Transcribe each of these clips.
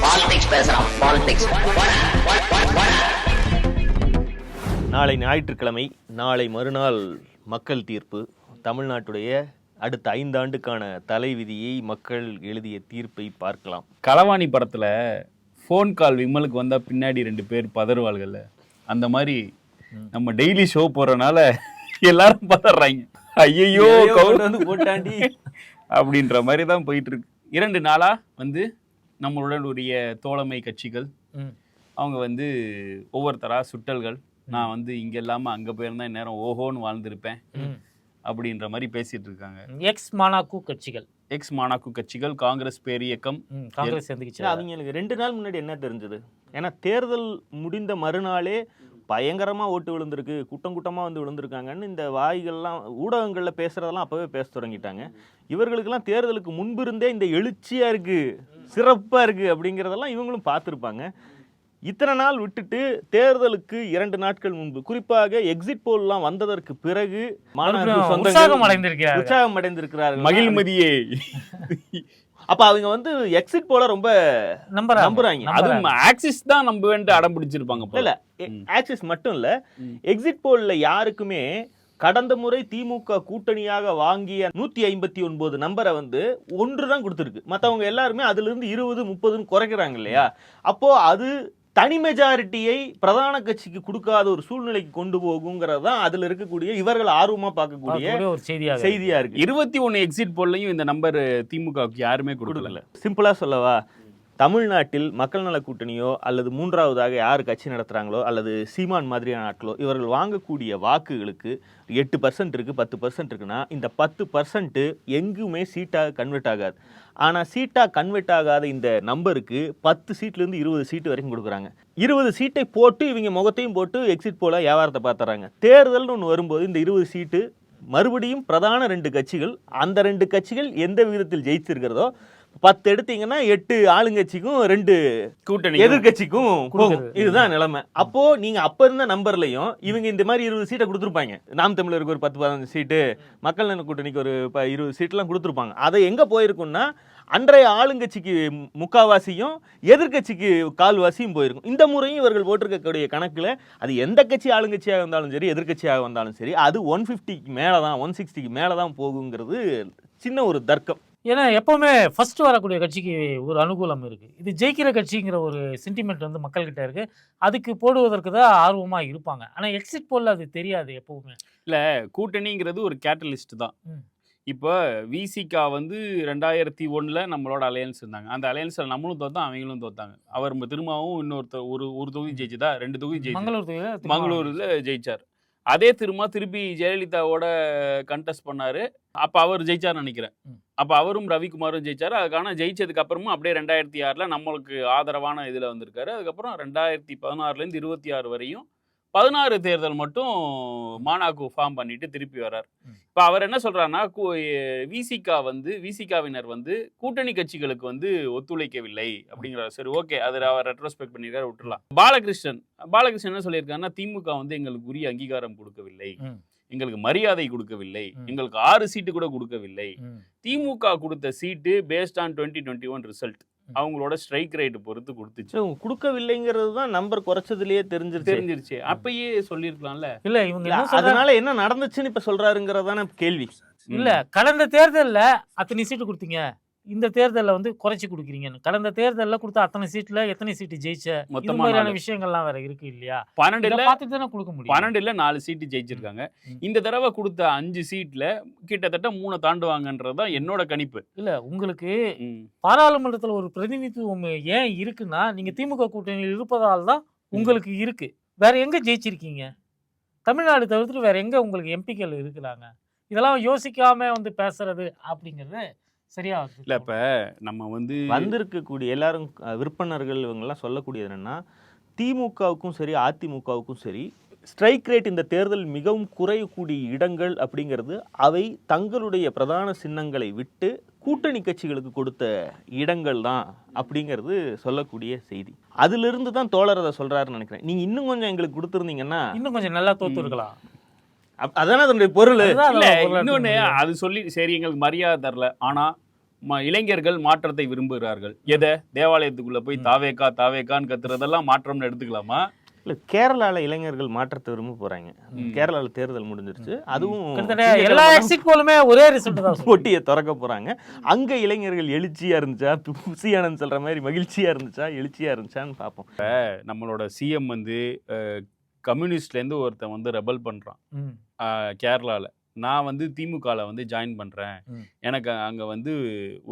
Politics பேசுறான். Politics. நாளை ஞாயிற்றுக்கிழமை, நாளை மறுநாள் மக்கள் தீர்ப்பு. தமிழ்நாட்டுடைய அடுத்த 5 ஆண்டுக்கான தலைவிதியை மக்கள் எழுதிய தீர்ப்பை பார்க்கலாம். களவாணி படத்துல ஃபோன் கால் விமலுக்கு வந்தா பின்னாடி 2 பேர் பதறுவாள்கள்ல, அந்த மாதிரி நம்ம டெய்லி ஷோ போறனால எல்லாரும் பதறாங்க. ஐயோ வந்து போட்டாண்டி அப்படின்ற மாதிரி தான் போயிட்டு இருக்கு. 2 நாளா நம்மளுடைய தோழமை கட்சிகள் அவங்க ஒவ்வொருத்தரா சுட்டல்கள், நான் இங்க இல்லாம அங்க போயிருந்தா இந்நேரம் ஓஹோன்னு வாழ்ந்திருப்பேன் அப்படின்ற மாதிரி பேசிட்டு இருக்காங்க. எக்ஸ் மானாக்கு கட்சிகள், காங்கிரஸ் பேரியக்கம், காங்கிரஸ் அவங்களுக்கு 2 நாள் முன்னாடி என்ன தெரிஞ்சது? ஏன்னா தேர்தல் முடிந்த மறுநாளே பயங்கரமா ஓட்டு விழுந்திருக்கு, கூட்டமா விழுந்திருக்காங்கன்னு இந்த வாய்கள்லாம் ஊடகங்கள்ல பேசுறதெல்லாம் அப்பவே பேச தொடங்கிட்டாங்க. இவர்களுக்கெல்லாம் தேர்தலுக்கு முன்பிருந்தே இந்த எழுச்சியா இருக்கு, சிறப்பா இருக்கு அப்படிங்கிறதெல்லாம் இவங்களும் பார்த்துருப்பாங்க. இத்தனை நாள் விட்டுட்டு தேர்தலுக்கு 2 நாட்கள் முன்பு, குறிப்பாக எக்ஸிட் போல்லாம் வந்ததற்கு பிறகு உற்சாகம் அடைந்திருக்கிறார்கள். மகிழ்மதியே. அப்ப அவங்க எக்ஸிட் போல ரொம்ப நம்புறாங்க. அதுவும் ஆக்சிஸ் தான் நம்ப அடம் பிடிச்சிருப்பாங்க. இல்ல ஆக்சிஸ் மட்டும் இல்ல, எக்ஸிட் போல்ல யாருக்குமே கடந்த முறை திமுக கூட்டணியாக வாங்கிய 159 நம்பரை 1 தான் கொடுத்துருக்கு. மற்றவங்க எல்லாருமே அதுல இருந்து 20, 30 குறைக்கிறாங்க இல்லையா? அப்போ அது தனி மெஜாரிட்டியை பிரதான கட்சிக்கு கொடுக்காத ஒரு சூழ்நிலைக்கு கொண்டு போகுங்கிறது தான் அதுல இருக்கக்கூடிய இவர்கள் ஆர்வமா பார்க்கக்கூடிய ஒரு செய்தியா இருக்கு. 21 எக்ஸிட் போல்லையும் இந்த நம்பர் திமுகவுக்கு யாருமே கொடுக்கல. சிம்பிளா சொல்லவா, தமிழ்நாட்டில் மக்கள் நல கூட்டணியோ அல்லது மூன்றாவதாக யார் கட்சி நடத்துகிறாங்களோ அல்லது சீமான் மாதிரியான ஆட்களோ இவர்கள் வாங்கக்கூடிய வாக்குகளுக்கு 8% இருக்குது, 10% இருக்குன்னா இந்த 10% எங்குமே சீட்டாக கன்வெர்ட் ஆகாது. ஆனால் சீட்டாக கன்வெர்ட் ஆகாத இந்த நம்பருக்கு 10 சீட்லேருந்து 20 சீட்டு வரைக்கும் கொடுக்குறாங்க. 20 சீட்டை போட்டு இவங்க முகத்தையும் போட்டு எக்ஸிட் போல வியாபாரத்தை பார்த்துறாங்க. தேர்தல்னு ஒன்று வரும்போது இந்த 20 சீட்டு மறுபடியும் பிரதான 2 கட்சிகள், அந்த 2 கட்சிகள் எந்த விகிதத்தில் ஜெயிச்சிருக்கிறதோ 10 எடுத்தீங்கன்னா 8 ஆளுங்கட்சிக்கும் 2 கூட்டணி எதிர்கட்சிக்கும் போகும். இதுதான் நிலைமை. அப்போ நீங்க அப்ப இருந்த நம்பர்லயும் இவங்க இந்த மாதிரி 20 சீட்டை கொடுத்துருப்பாங்க. நாம் தமிழருக்கு ஒரு 10-15 சீட்டு, மக்கள் நல கூட்டணிக்கு ஒரு 20 சீட்லாம் கொடுத்துருப்பாங்க. அதை எங்க போயிருக்கும்னா அன்றைய ஆளுங்கட்சிக்கு முக்காவாசியும் எதிர்கட்சிக்கு கால்வாசியும் போயிருக்கும். இந்த முறையும் இவர்கள் போட்டிருக்கக்கூடிய கணக்குல அது எந்த கட்சி ஆளுங்கட்சியாக இருந்தாலும் சரி, எதிர்கட்சியாக வந்தாலும் சரி, அது 150க்கு மேலதான், 160க்கு மேலதான் போகுங்கிறது சின்ன ஒரு தர்க்கம். ஏன்னா எப்பவுமே ஃபர்ஸ்ட் வரக்கூடிய கட்சிக்கு ஒரு அனுகூலம் இருக்கு. இது ஜெயிக்கிற கட்சிங்கிற ஒரு சென்டிமெண்ட் மக்கள்கிட்ட இருக்கு. அதுக்கு போடுவதற்கு தான் ஆர்வமா இருப்பாங்க. ஆனா எக்ஸிட் போல்ல அது தெரியாது எப்பவுமே. இல்ல, கூட்டணிங்கிறது ஒரு கேட்டலிஸ்ட் தான். இப்போ விசிகா 2001 நம்மளோட அலையன்ஸ் இருந்தாங்க. அந்த அலையன்ஸ்ல நம்மளும் தோத்தோம், அவங்களும் தோத்தாங்க. அவர் திரும்பவும் இன்னொருத்தர் ஒரு தொகுதி ஜெயிச்சுதா, 2 தொகுதி ஜெயிச்சு மங்களூர்ல ஜெயிச்சார். அதே திருப்பி ஜெயலலிதாவோட கண்டெஸ்ட் பண்ணாரு. அப்ப அவர் ஜெயிச்சார்னு நினைக்கிறேன். அப்ப அவரும் ரவிக்குமாரும் ஜெயிச்சாரு. அதுக்கான ஜெயிச்சதுக்கு அப்புறமும் அப்படியே 2006 நம்மளுக்கு ஆதரவான இதுல வந்திருக்காரு. அதுக்கப்புறம் 2016 26 வரையும் 16 தேர்தல் மட்டும் மாநாக்கு ஃபார்ம் பண்ணிட்டு திருப்பி வர்றார். இப்ப அவர் என்ன சொல்றாருன்னா, விசிகாவினர் கூட்டணி கட்சிகளுக்கு ஒத்துழைக்கவில்லை அப்படிங்கிறார். சரி, ஓகே, அதை அவர் ரெட்ரோஸ்பெக்ட் பண்ணிருக்காரு, விட்டுலாம். பாலகிருஷ்ணன் என்ன சொல்லியிருக்காருன்னா, திமுக எங்களுக்கு உரிய அங்கீகாரம் கொடுக்கவில்லை, எங்களுக்கு மரியாதை கொடுக்கவில்லை, எங்களுக்கு 6 சீட்டு கூட கொடுக்கவில்லை. திமுக கொடுத்த சீட்டு பேஸ்ட் ஆன் 2021 ரிசல்ட், அவங்களோட ஸ்ட்ரைக் ரேட் பொறுத்து கொடுத்துச்சு. கொடுக்கவில்லைங்கிறது தான் நம்பர் குறைச்சதுலயே தெரிஞ்சிருச்சு. அப்பயே சொல்லியிருக்கலாம்ல. இல்ல இவங்க அதனால என்ன நடந்துச்சுன்னு இப்ப சொல்றாருங்கிறதான கேள்வி. இல்ல, கடந்த தேர்தல்ல அத்தனை சீட்டு கொடுத்தீங்க, இந்த தேர்தலில் குறைச்சி கொடுக்குறீங்க. கடந்த தேர்தலில் கொடுத்த அத்தனை சீட்ல எத்தனை சீட்டு ஜெயிச்ச, இந்த மாதிரியான விஷயங்கள்லாம் வேற இருக்கு இல்லையா? 12 கொடுக்க முடியும். 12 4 சீட்டு ஜெயிச்சிருக்காங்க. இந்த தடவை கொடுத்த 5 சீட்ல கிட்டத்தட்ட 3 தாண்டுவாங்கன்றதுதான் என்னோட கணிப்பு. இல்ல, உங்களுக்கு பாராளுமன்றத்தில் ஒரு பிரதிநிதித்துவம் ஏன் இருக்குன்னா, நீங்க திமுக கூட்டணியில் இருப்பதால் தான் உங்களுக்கு இருக்கு. வேற எங்க ஜெயிச்சிருக்கீங்க? தமிழ்நாடு தவிர்த்து வேற எங்க உங்களுக்கு எம்பிக்கள் இருக்கிறாங்க? இதெல்லாம் யோசிக்காம பேசுறது அப்படிங்கிறது சரியா இல்ல. இப்ப நம்ம வந்திருக்கக்கூடிய எல்லாரும் விற்பனர்கள் இவங்கெல்லாம் சொல்லக்கூடியது என்னன்னா, திமுகவுக்கும் சரி அதிமுகவுக்கும் சரி ஸ்ட்ரைக் ரேட் இந்த தேர்தல் மிகவும் குறையக்கூடிய இடங்கள் அப்படிங்கிறது அவை தங்களுடைய பிரதான சின்னங்களை விட்டு கூட்டணி கட்சிகளுக்கு கொடுத்த இடங்கள் தான் அப்படிங்கிறது சொல்லக்கூடிய செய்தி. அதிலிருந்து தான் தோழர் அதை சொல்றாருன்னு நினைக்கிறேன். நீங்க இன்னும் கொஞ்சம் எங்களுக்கு கொடுத்துருந்தீங்கன்னா இன்னும் கொஞ்சம் நல்லா தோத்து இருக்கலாம். அதானே அதனுடைய பொருள். இன்னொன்னு அது சொல்லி சரி எங்களுக்கு மரியாதை தரல, ஆனா இளைஞர்கள் மாற்றத்தை விரும்புகிறார்கள். எதை தேவாலயத்துக்குள்ள போய் தாவேக்கான்னு கத்துறதெல்லாம் மாற்றம்னு எடுத்துக்கலாமா? இல்ல, கேரளால இளைஞர்கள் மாற்றத்தை விரும்ப போறாங்க. கேரளால தேர்தல் முடிஞ்சிருச்சு. அதுவும் எல்லா எக்ஸிட் போலுமே ஒரே ரிசல்ட் தான். போட்டியை திறக்க போறாங்க. அங்க இளைஞர்கள் எழுச்சியா இருந்துச்சா, புசியானந்த் சொல்ற மாதிரி மகிழ்ச்சியா இருந்துச்சா, எழுச்சியா இருந்துச்சான்னு பார்ப்போம். நம்மளோட சிஎம் வந்து கம்யூனிஸ்ட்ல இருந்து ஒருத்தன் வந்து ரெபல் பண்றான் கேரளால. நான் வந்து திமுகவில் வந்து ஜாயின் பண்ணுறேன், எனக்கு அங்கே வந்து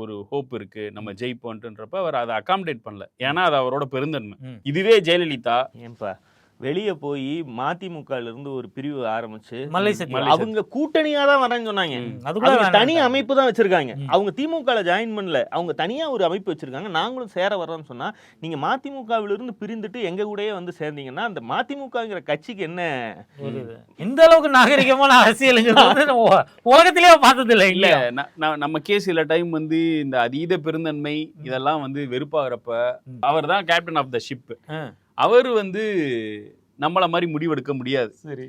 ஒரு ஹோப் இருக்குது, நம்ம ஜெயிப்போன்றப்ப அவர் அதை அகாமடேட் பண்ணல. ஏன்னா அது அவரோட பெருந்தன்மை. இதுவே ஜெயலலிதா ஏன்பா வெளியே போய் மதிமுகல இருந்து ஒரு பிரிவு ஆரம்பிச்சு அவங்க கூட்டணியா தான் வரேன்னு சொன்னாங்க. அதுக்கு தனி அமைப்பு தான் வச்சிருக்காங்க. அவங்க திமுகல ஜாயின் பண்ணல, அவங்க தனியா ஒரு அமைப்பு வச்சிருக்காங்க. நாங்களும் சேர வர்றோம்னு சொன்னா நீங்க மதிமுகவில இருந்து பிரிந்துட்டு எங்க கூடயே வந்து சேர்ந்தீங்கன்னா அந்த மதிமுகங்கிற கட்சிக்கு என்ன இந்த அளவுக்கு நாகரிகமான அரசியல் உலகத்திலேயே பார்த்தது இல்லை. இல்ல நம்ம கேஸ் சில டைம் வந்து இந்த அதீத பெருந்தன்மை இதெல்லாம் வந்து வெறுப்பாகிறப்ப அவர் தான் கேப்டன் ஆஃப் த ஷிப். அவர் வந்து நம்மள மாதிரி முடிவெடுக்க முடியாது. சரி,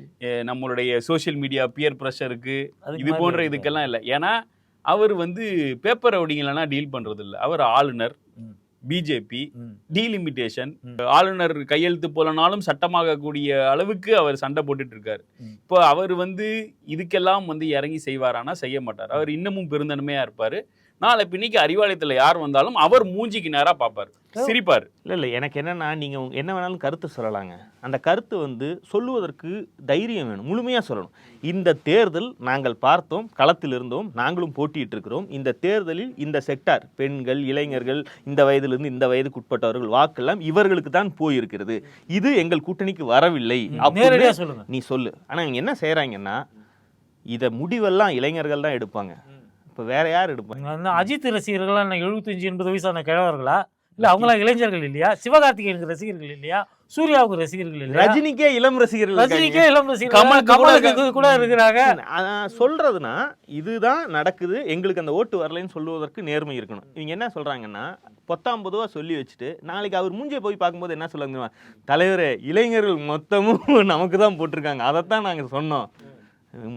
நம்மளுடைய சோசியல் மீடியா பியர் ப்ரெஷருக்கு இது போன்ற இதுக்கெல்லாம் இல்லை. ஏன்னா அவர் வந்து பேப்பர் ரவுடிங்களெல்லாம் டீல் பண்றது இல்லை. அவர் ஆளுநர், பிஜேபி, டீலிமிட்டேஷன், ஆளுநர் கையெழுத்து போலனாலும் சட்டமாக கூடிய அளவுக்கு அவர் சண்டை போட்டுட்டு இருக்காரு. இப்போ அவர் வந்து இதுக்கெல்லாம் வந்து இறங்கி செய்வாரானா செய்ய மாட்டார். அவர் இன்னமும் பெருந்தன்மையா இருப்பாரு. நாளை பின்னிக்கு அறிவாலயத்தில் யார் வந்தாலும் அவர் மூஞ்சிக்கு நேரா பார்ப்பார், சிரிப்பார். இல்லை எனக்கு என்னன்னா நீங்க என்ன வேணாலும் கருத்து சொல்லலாங்க. அந்த கருத்து வந்து சொல்லுவதற்கு தைரியம் வேணும், முழுமையா சொல்லணும். இந்த தேர்தல் நாங்கள் பார்த்தோம், களத்தில் இருந்தோம், நாங்களும் போட்டிட்டு இருக்கிறோம். இந்த தேர்தலில் இந்த செக்டார் பெண்கள், இளைஞர்கள், இந்த வயதிலிருந்து இந்த வயதுக்கு உட்பட்டவர்கள் வாக்கெல்லாம் இவர்களுக்கு தான் போயிருக்கிறது. இது எங்கள் கூட்டணிக்கு வரவில்லை சொல்லுங்க, நீ சொல்லு. ஆனா இவங்க என்ன செய்யறாங்கன்னா இதை முடிவெல்லாம் இளைஞர்கள் தான் எடுப்பாங்க. இப்போ வேற யார் எடுப்பாங்க? அஜித் ரசிகர்களா 75-80 வயசான கிழவர்களா? இல்ல அவங்களாம் இளைஞர்கள் இல்லையா? சிவகார்த்திகேயனுக்கு ரசிகர்கள் இல்லையா? சூர்யாவுக்கு ரசிகர்கள் இல்லையா? ரஜினிக்கே இளம் ரசிகர்கள், ரஜினிக்கே இளம் ரசிகர்கள், கமலுக்கு கூட இருக்கிறாங்க. சொல்றதுன்னா இதுதான் நடக்குது, எங்களுக்கு அந்த ஓட்டு வரலைன்னு சொல்லுவதற்கு நேர்மை இருக்கணும். இவங்க என்ன சொல்றாங்கன்னா 19 சொல்லி வச்சுட்டு நாளைக்கு அவர் மூஞ்சியை போய் பார்க்கும்போது என்ன சொல்லுங்க, தலைவரே இளைஞர்கள் மொத்தமும் நமக்கு தான் போட்டிருக்காங்க, அதைத்தான் நாங்கள் சொன்னோம்,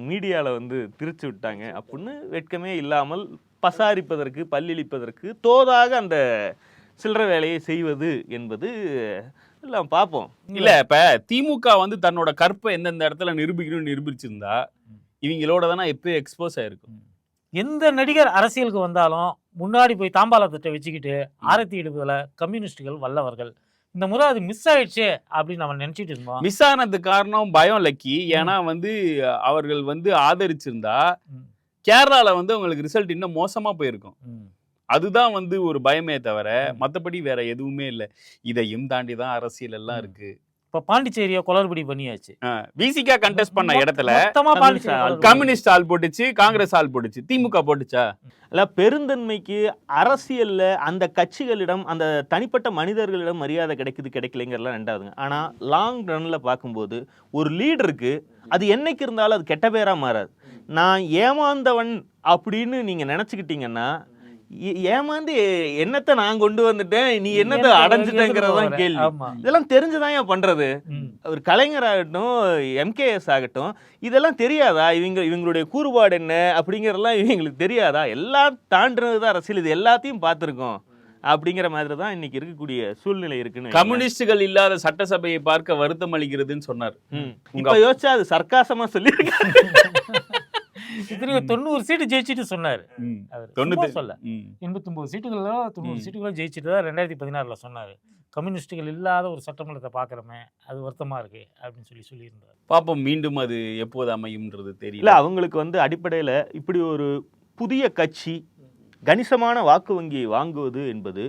மீடியாவில் வந்து திரிச்சு விட்டாங்க அப்படின்னு வெட்கமே இல்லாமல் பசாரிப்பதற்கு, பல்லிழிப்பதற்கு தோதாக அந்த சில்லற வேலையை செய்வது என்பது எல்லாம் பார்ப்போம். இல்ல இப்ப திமுக வந்து தன்னோட கற்பை எந்தெந்த இடத்துல நிரூபிக்கணும்னு நிரூபிச்சிருந்தா இவங்களோட தானே எப்பயும் எக்ஸ்போஸ் ஆயிருக்கும். எந்த நடிகர் அரசியலுக்கு வந்தாலும் முன்னாடி போய் தாம்பாளத்திட்ட வச்சுக்கிட்டு ஆரத்தி எடுப்பதில் கம்யூனிஸ்டுகள் வல்லவர்கள். இந்த முறை அது மிஸ் ஆயிடுச்சு அப்படின்னு நம்ம நினைச்சிட்டு இருந்தோம். மிஸ் ஆனது காரணம் பயம் லக்கி. ஏன்னா வந்து அவர்கள் வந்து ஆதரிச்சிருந்தா கேரளால வந்து அவங்களுக்கு ரிசல்ட் இன்னும் மோசமா போயிருக்கும். அதுதான் வந்து ஒரு பயமே தவிர மற்றபடி வேற எதுவுமே இல்லை. இதையும் தாண்டி தான் அரசியல் எல்லாம் இருக்கு. இப்ப பாண்டிச்சேரியை குளறுபடி பண்ணியாச்சு. விசிகா கண்டெஸ்ட் பண்ண இடத்துல கம்யூனிஸ்ட் ஆள் போட்டுச்சு, காங்கிரஸ் ஆள் போட்டுச்சு, திமுக போட்டுச்சா? இல்ல பெருந்தன்மைக்கு அரசியல்ல அந்த கட்சிகளிடம் அந்த தனிப்பட்ட மனிதர்களிடம் மரியாதை கிடைக்குது கிடைக்கலைங்கிறதுலாம் ரெண்டாவதுங்க. ஆனா லாங் ரன்ல பார்க்கும்போது ஒரு லீடருக்கு அது என்னைக்கு இருந்தாலும் அது கெட்ட பேரா மாறாது. நான் ஏமாந்தவன் அப்படின்னு நீங்க நினைச்சுக்கிட்டீங்கன்னா ஏமாந்து என்னத்தை நான் கொண்டு வந்துட்டேன், நீ என்னத்தை அடைஞ்சிட்டேங்கிறதான் கேள்வி. இதெல்லாம் தெரிஞ்சுதான் ஏன் பண்றது? ஒரு கலைஞர் ஆகட்டும், எம்கேஎஸ் ஆகட்டும், இதெல்லாம் தெரியாதா? இவங்களுடைய கூறுபாடு என்ன அப்படிங்கறதெல்லாம் இவங்களுக்கு தெரியாதா? எல்லாம் தாண்டினதுதான் அரசியல், இது எல்லாத்தையும் பார்த்துருக்கோம் அப்படிங்கிற மாதிரி தான் இன்னைக்கு இருக்கக்கூடிய சூழ்நிலை இருக்குன்னு. கம்யூனிஸ்டுகள் இல்லாத சட்டசபையை பார்க்க வருத்தம் அளிக்கிறதுன்னு சொன்னார். இப்ப யோசிச்சா அது சர்க்காசமா சொல்லியிருக்காரு. 90 சீட்டு ஜெயிச்சுட்டு சொன்னாரு. 89 சீட்டுகளோ 90 சீட்டுகளோ ஜெயிச்சுட்டு தான் 2016 சொன்னாரு. கம்யூனிஸ்டுகள் இல்லாத ஒரு சட்டமன்றத்தை பார்க்குறோமே, அது வருத்தமா இருக்கு அப்படின்னு சொல்லியிருந்தார். பாப்போம் மீண்டும் அது எப்போது அமையும்ன்றது தெரியல. அவங்களுக்கு வந்து அடிப்படையில் இப்படி ஒரு புதிய கட்சி கணிசமான வாக்கு வங்கியை வாங்குவது என்பது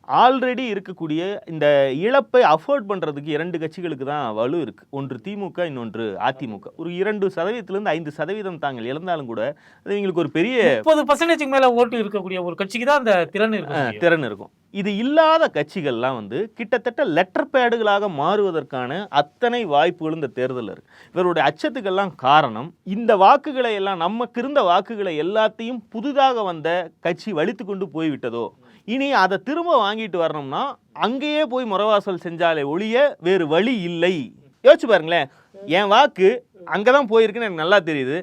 ஆல்ரெடி இருக்கக்கூடிய இந்த இழப்பை அஃபோர்ட் பண்ணுறதுக்கு 2 கட்சிகளுக்கு தான் வலு இருக்குது. ஒன்று திமுக, இன்னொன்று அதிமுக. ஒரு 2%-5% தாங்கள் இழந்தாலும் கூட அது எங்களுக்கு ஒரு பெரிய 30% மேலே ஓட்டு இருக்கக்கூடிய ஒரு கட்சிக்கு தான் அந்த திறன் இருக்கும். இது இல்லாத கட்சிகள்லாம் வந்து கிட்டத்தட்ட லெட்டர் பேடுகளாக மாறுவதற்கான அத்தனை வாய்ப்புகள் இந்த தேர்தலில் இருக்கு. இவருடைய அச்சத்துக்கெல்லாம் காரணம் இந்த வாக்குகளை எல்லாம், நமக்கு இருந்த வாக்குகளை எல்லாத்தையும் புதிதாக வந்த கட்சி வலித்து கொண்டு போய்விட்டதோ, இனி அதை திரும்ப வாங்கிட்டு வரணும்னா அங்கேயே போய் முறவாசல் செஞ்சாலே ஒழிய வேறு வழி இல்லை. யோசிச்சு பாருங்களேன், என் வாக்கு அங்கதான் போயிருக்குன்னு எனக்கு நல்லா தெரியுது,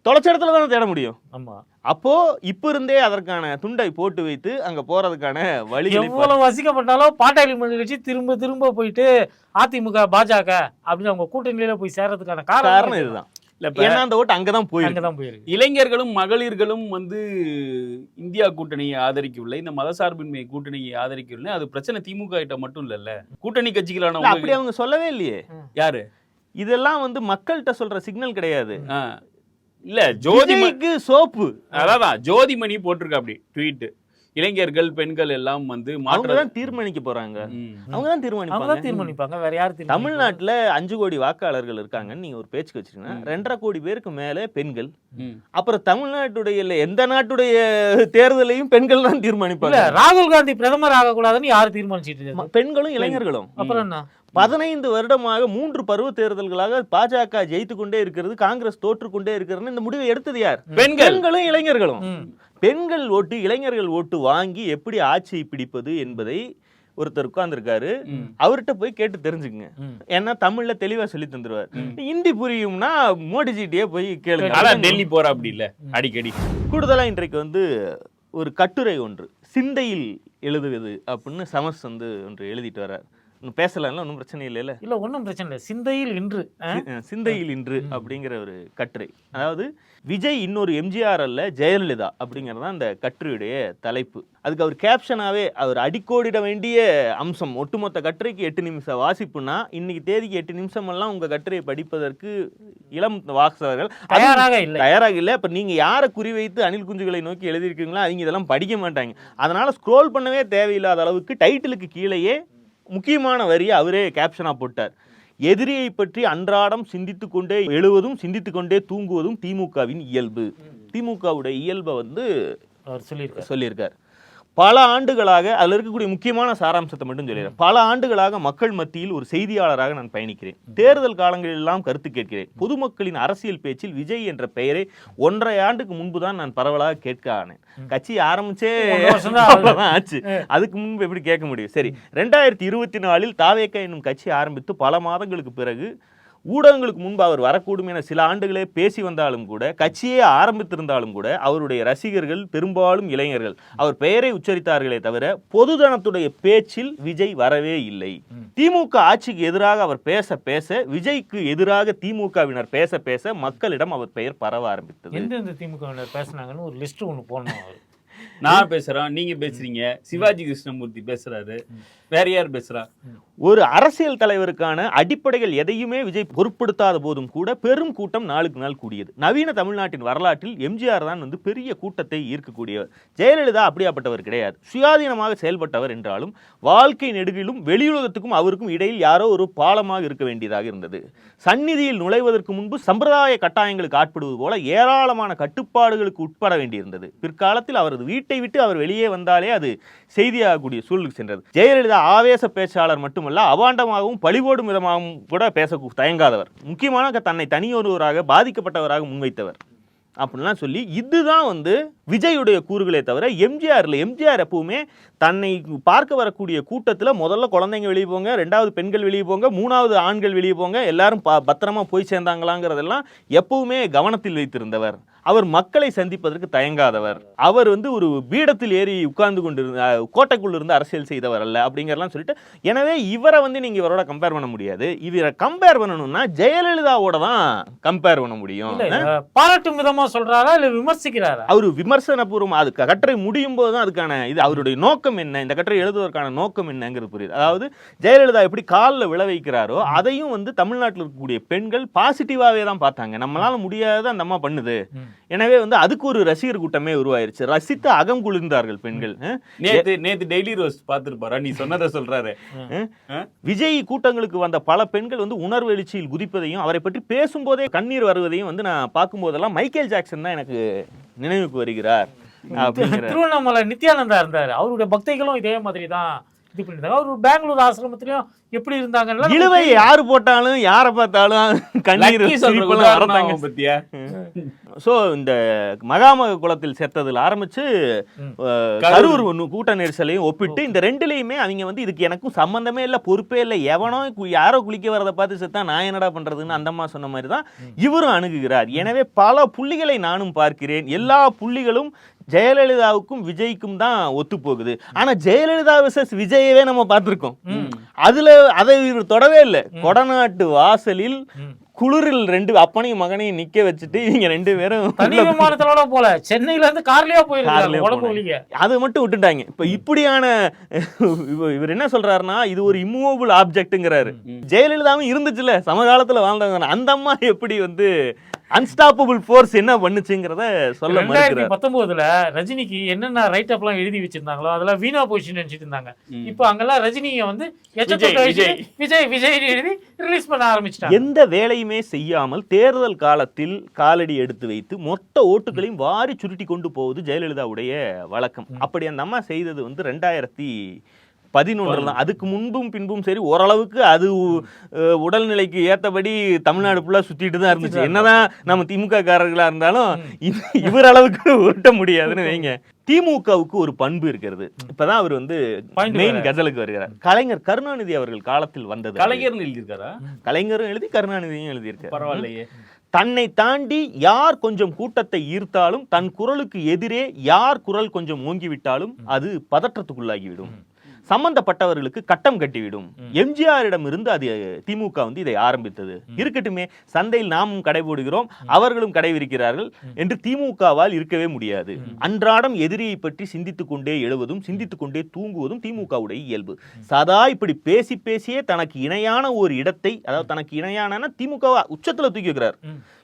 தொலைச்ச இடத்துல தானே தேட முடியும். அப்போ இப்ப இருந்தே அதற்கான துண்டை போட்டு வைத்து அங்க போறதுக்கான வழிகளை எவ்வளவு வசிக்கப்பட்டாலும் பாட்டாளி மக்கள் கட்சி திரும்ப திரும்ப போயிட்டு அதிமுக பாஜக அப்படின்னு அவங்க கூட்டணியில போய் சேர்றதுக்கான காரணம் இதுதான். இல்ல இப்ப ஏன்னா அந்த ஓட்டு அங்கதான் போயிருக்கு. அங்கதான் போயிருக்கு. இளைஞர்களும் மகளிர்களும் வந்து இந்தியா கூட்டணியை ஆதரிக்கவில்லை, இந்த மதசார்பின்மை கூட்டணியை ஆதரிக்கவில்லை. அது பிரச்சனை திமுக கிட்ட மட்டும் இல்லல்ல, கூட்டணி கட்சிகளான இல்ல, அப்படி அவங்க சொல்லவே இல்லையே. யாரு இதெல்லாம் வந்து மக்கள்கிட்ட சொல்ற சிக்னல் கிடையாது. இல்ல ஜோதிமணிக்கு சோப்பு அதான் ஜோதிமணி போட்டிருக்க அப்படி ட்வீட். இளைஞர்கள் பெண்கள் எல்லாம் வந்து மாற்றதான் தீர்மானிக்க போறாங்க. அவங்கதான் தீர்மானிப்பாங்க. வேற யாரு? தமிழ்நாட்டுல 5 கோடி வாக்காளர்கள் இருக்காங்கன்னு நீங்க ஒரு பேச்சுக்கு வச்சிருக்கீங்க. 2.5 கோடி பேருக்கு மேல பெண்கள். அப்புறம் தமிழ்நாட்டுடைய இல்ல எந்த நாட்டுடைய தேர்தலையும் பெண்கள் தான் தீர்மானிப்பாங்க. ராகுல் காந்தி பிரதமர் ஆகக்கூடாதுன்னு யாரு தீர்மானிச்சிட்டு? பெண்களும் இளைஞர்களும். அப்புறம் என்ன? 15 வருடமாக 3 பருவ தேர்தல்களாக பாஜக ஜெயித்து கொண்டே இருக்கிறது, காங்கிரஸ் தோற்று கொண்டே இருக்கிறது. இந்த முடிவை எடுத்தது யார்? பெண்களும் இளைஞர்களும். பெண்கள் ஓட்டு இளைஞர்கள் ஓட்டு வாங்கி எப்படி ஆட்சியை பிடிப்பது என்பதை ஒருத்தர் உட்கார்ந்துருக்காரு. அவர்கிட்ட போய் கேட்டு தெரிஞ்சுக்குங்க. ஏன்னா தமிழ்ல தெளிவா சொல்லி தந்துருவார். ஹிந்தி புரியும்னா மோடிஜிட்டே போய் கேளுங்க. டெல்லி போற அப்படி இல்ல அடிக்கடி. கூடுதலா இன்றைக்கு வந்து ஒரு கட்டுரை ஒன்று சிந்தையில் எழுதுவது அப்படின்னு சமஸ் வந்து ஒன்று எழுதிட்டு வர்றார். பேசலாம், ஒன்றும் பிரச்சனை இல்லைல்ல? இல்ல ஒன்றும் பிரச்சனை இல்லை. சிந்தையில் இன்று சிந்தையில் இன்று அப்படிங்கிற ஒரு கட்டுரை. அதாவது விஜய் இன்னொரு எம்ஜிஆர் அல்ல ஜெயலலிதா அப்படிங்கிறது தான் அந்த கட்டுரையுடைய தலைப்பு. அதுக்கு அவர் கேப்ஷனாவே அவர் அடிக்கோடிட வேண்டிய அம்சம். ஒட்டுமொத்த கட்டுரைக்கு 8 நிமிஷம் வாசிப்புனா இன்னைக்கு தேதிக்கு 8 நிமிஷம் எல்லாம் உங்க கட்டுரையை படிப்பதற்கு இளம் வாசகர்கள் தயாராக இல்லை. அப்ப நீங்க யாரை குறிவைத்து அணில் குஞ்சுகளை நோக்கி எழுதியிருக்கீங்களோ அவங்க இதெல்லாம் படிக்க மாட்டாங்க. அதனால ஸ்க்ரோல் பண்ணவே தேவையில்லாத அளவுக்கு டைட்டிலுக்கு கீழேயே முக்கியமான வரியை அவரே கேப்ஷனா போட்டார். எதிரியை பற்றி அன்றாடம் சிந்தித்துக் கொண்டே எழுவதும் சிந்தித்துக் கொண்டே தூங்குவதும் திமுகவின் இயல்பு. திமுகவுடைய இயல்பை வந்து சொல்லியிருக்கார். பல ஆண்டுகளாக அதில் இருக்கக்கூடிய முக்கியமான சாராம்சத்தை மட்டும் சொல்லிடுறேன். பல ஆண்டுகளாக மக்கள் மத்தியில் ஒரு செய்தியாளராக நான் பயணிக்கிறேன். தேர்தல் காலங்களில் எல்லாம் கருத்து கேட்கிறேன். பொதுமக்களின் அரசியல் பேச்சில் விஜய் என்ற பெயரை 1.5 ஆண்டுக்கு முன்பு தான் நான் பரவலாக கேட்க ஆனேன். கட்சி ஆரம்பிச்சே ஆச்சு, அதுக்கு முன்பு எப்படி கேட்க முடியும்? சரி, 2024 தாவேக என்னும் கட்சி ஆரம்பித்து பல மாதங்களுக்கு பிறகு ஊடகங்களுக்கு முன்பு அவர் வரக்கூடும் என சில ஆண்டுகளே பேசி வந்தாலும் கூட, கட்சியே ஆரம்பித்திருந்தாலும் கூட அவருடைய ரசிகர்கள் பெரும்பாலும் இளைஞர்கள் அவர் பெயரை உச்சரித்தார்களே தவிர பொதுஜனத்துடைய பேச்சில் விஜய் வரவே இல்லை. திமுக ஆட்சிக்கு எதிராக அவர் பேச பேச, விஜய்க்கு எதிராக திமுகவினர் பேச பேச மக்களிடம் அவர் பெயர் பரவ ஆரம்பித்தது. எந்தெந்த திமுகவினர் பேசினாங்கன்னு ஒரு லிஸ்ட் ஒன்று போடணும். அவர் நான் பேசுறேன், நீங்க பேசுறீங்க, சிவாஜி கிருஷ்ணமூர்த்தி பேசுறாரு, வேற யார் பேசுறா? ஒரு அரசியல் தலைவருக்கான அடிப்படைகள் எதையுமே விஜய் பொருட்படுத்தாத போதும் கூட பெரும் கூட்டம் நாளுக்கு நாள் கூடியது. நவீன தமிழ்நாட்டின் வரலாற்றில் எம்ஜிஆர் தான் வந்து பெரிய கூட்டத்தை ஈர்க்கக்கூடியவர். ஜெயலலிதா அப்படியாப்பட்டவர் கிடையாது. சுயாதீனமாக செயல்பட்டவர் என்றாலும் வாழ்க்கை நெடுகிலும் வெளியுலகத்துக்கும் அவருக்கும் இடையில் யாரோ ஒரு பாலமாக இருக்க வேண்டியதாக இருந்தது. சந்நிதியில் நுழைவதற்கு முன்பு சம்பிரதாய கட்டாயங்களுக்கு ஆட்படுவது போல ஏராளமான கட்டுப்பாடுகளுக்கு உட்பட வேண்டியிருந்தது. பிற்காலத்தில் அவரது வீட்டை விட்டு அவர் வெளியே வந்தாலே அது செய்தியாகக்கூடிய சூழலுக்கு சென்றது. ஜெயலலிதா ஆவேச பேச்சாளர் மட்டுமல்ல, அவாண்டமாகவும் பழிபோடும் விதமாகவும் கூட பேச தயங்காதவர். முக்கியமான தன்னை தனியொருவராக பாதிக்கப்பட்டவராக முன்வைத்தவர் அப்படின்லாம் சொல்லி இதுதான் வந்து விஜயுடைய கூறுகளே தவிர எம்ஜிஆர் எப்பவுமே தன்னை பார்க்க வரக்கூடிய கூட்டத்தில் முதல்ல குழந்தைங்க வெளியே போங்க, 2வது பெண்கள் வெளியே போங்க, 3வது ஆண்கள் வெளியே போங்க, எல்லாரும் பத்திரமா போய் சேர்ந்தாங்களாங்கிறதெல்லாம் எப்பவுமே கவனத்தில் வைத்திருந்தவர். அவர் மக்களை சந்திப்பதற்கு தயங்காதவர். அவர் வந்து ஒரு பீடத்தில் ஏறி உட்கார்ந்து கொண்டிருந்த கோட்டைக்குள்ள இருந்து அரசியல் செய்தவர் அல்ல அப்படிங்கிறலாம் சொல்லிட்டு, எனவே இவரை வந்து நீங்க இவரோட கம்பேர் பண்ண முடியாது. இவரை கம்பேர் பண்ணணும்னா ஜெயலலிதாவோட தான் கம்பேர் பண்ண முடியும். பாராட்டும் விதமா சொல்றாரா இல்ல விமர்சிக்கிறாரா? அவரு விமர்சன பூர்வமா அது கட்டுரை முடியும் போது தான் அதுக்கான இது அவருடைய நோக்கம் என்ன, இந்த கட்டுரை எழுதுவதற்கான நோக்கம் என்னங்கிறது புரியுது. அதாவது ஜெயலலிதா எப்படி காலில் விழ வைக்கிறாரோ அதையும் வந்து தமிழ்நாட்டில் இருக்கக்கூடிய பெண்கள் பாசிட்டிவாவே தான் பார்த்தாங்க. நம்மளால முடியாத அந்த அம்மா பண்ணுது, எனவே வந்து அதுக்கு ஒரு ரசிகர் கூட்டமே உருவாயிருச்சு. ரசித்து அகம் குளிர்ந்தார்கள் பெண்கள். நேத்து டெய்லி ரோஸ்ட் பார்த்துருப்பாரா? நீ சொன்னதை சொல்றாரு. விஜய் கூட்டங்களுக்கு வந்த பல பெண்கள் வந்து உணர்வு எழுச்சியில் குதிப்பதையும் அவரை பற்றி பேசும்போதே கண்ணீர் வருவதையும் வந்து நான் பார்க்கும்போதெல்லாம் மைக்கேல் ஜாக்சன் தான் எனக்கு நினைவுக்கு வருகிறார். திருவண்ணாமலை நித்யானந்தா இருந்தாரு, அவருடைய பக்தைகளும் இதே மாதிரி தான் இது பண்ணிருந்தாங்க. ஒரு பெங்களூர் ஆசிரமத்திலயும் எப்படி இருந்தாங்கன்னா இழுவை யாரு போட்டாலும் யாரை பார்த்தாலும் கண்ணீர் லக்கி சொல்ற சிரிப்பெல்லாம் உதாரணம் வரத்தாங்க. பத்தியா? சோ இந்த மகாமக குளத்தில் சேர்த்ததுல ஆரம்பிச்சு கரூர் கூட்ட நெரிசலையும் ஒப்பிட்டு இந்த ரெண்டுலயுமே அவங்க வந்து இதுக்கு எனக்கும் சம்பந்தமே இல்ல, பொறுப்பே இல்ல, எவனோ யாரோ குளிக்க வரதை பார்த்து செத்தா நான் என்னடா பண்றதுன்னு அந்த அம்மா சொன்ன மாதிரி தான் இவரும் அணுகுகிறார். எனவே பல புள்ளிகளை நானும் பார்க்கிறேன். எல்லா புள்ளிகளும் ஜெயலலிதாவுக்கும் விஜய்க்கும் தான் ஒத்து போகுது. ஆனா ஜெயலலிதா விசஸ் விஜயவே நம்ம பார்த்திருக்கோம். அதுல அதை இவர் தொடவே இல்லை. கொடநாட்டு வாசலில் குளிரில் ரெண்டு அப்பனையும் மகனையும் நிக்க வச்சுட்டு இவங்க ரெண்டு பேரும் தனி விமானத்தோட போல சென்னையில இருந்து கார்லயே போயிருக்காங்க உடம்பு வலிக்க. அதை மட்டும் விட்டுட்டாங்க. இப்ப இப்படியான இவர் என்ன சொல்றாருன்னா இது ஒரு இம்மூவபிள் ஆப்ஜெக்ட்ங்கிறாரு. ஜெயலலிதாவும் இருந்துச்சுல சமகாலத்துல வாழ்ந்தவங்க, அந்த அம்மா எப்படி வந்து அன்ஸ்டாப்பபிள் ஃபோர்ஸ் என்ன பண்ணுச்சுங்கிறத சொல்ல மறுக்கிறார். 2019ல ரஜினிக்கு என்னென்ன ரைட் அப்லாம் எழுதி வச்சிருந்தாங்களோ அதெல்லாம் வீணா போயிடுச்சுன்னு நினைச்சிட்டு இருந்தாங்க. இப்போ அங்கெல்லாம் ரஜினியை வந்து விஜய் விஜய் எழுதி ரிலீஸ் பண்ண ஆரம்பிச்சிட்டாங்க. எந்த வேலையுமே செய்யாமல் தேர்தல் காலத்தில் காலடி எடுத்து வைத்து மொத்த ஓட்டுகளையும் வாரி சுருட்டி கொண்டு போவது ஜெயலலிதாவுடைய வழக்கம். அப்படி அந்த அம்மா செய்தது வந்து 2011 தான். அதுக்கு முன்பும் பின்பும் சரி ஓரளவுக்கு அது உடல்நிலைக்கு ஏத்தபடி தமிழ்நாடு ஃபுல்லா சுத்திட்டு தான் இருந்துச்சு. என்னதான் நம்ம திமுக காரர்களா இருந்தாலும் இவர் அளவுக்கு உருட்ட முடியாதுன்னு வைங்க. திமுகவுக்கு ஒரு பண்பு இருக்கிறது. இப்பதான் அவர் வந்து மெயின் கஜலுக்கு வருகிறார். கலைஞர் கருணாநிதி அவர்கள் காலத்தில் வந்தது. கலைஞர்னு எழுதியிருக்காரா? கலைஞரும் எழுதி கருணாநிதியும் எழுதியிருக்காரு. பரவாயில்லையே. தன்னை தாண்டி யார் கொஞ்சம் கூட்டத்தை ஈர்த்தாலும் தன் குரலுக்கு எதிரே யார் குரல் கொஞ்சம் ஓங்கிவிட்டாலும் அது பதற்றத்துக்குள்ளாகிவிடும், சம்பந்தப்பட்டவர்களுக்கு கட்டம் கட்டிவிடும். எம்ஜிஆரிடம் இருந்து அது திமுக வந்து இதை ஆரம்பித்தது. இருக்கட்டுமே, சந்தையில் நாமும் கடைபோடுகிறோம் அவர்களும் கடைவிரிக்கிறார்கள் என்று திமுகவால் இருக்கவே முடியாது. அன்றாடம் எதிரியை பற்றி சிந்தித்துக் கொண்டே எழுவதும் சிந்தித்துக் கொண்டே தூங்குவதும் திமுகவுடைய இயல்பு. சதா இப்படி பேசி பேசியே தனக்கு இணையான ஒரு இடத்தை, அதாவது தனக்கு இணையான திமுக உச்சத்துல தூக்கி வைக்கிறார்.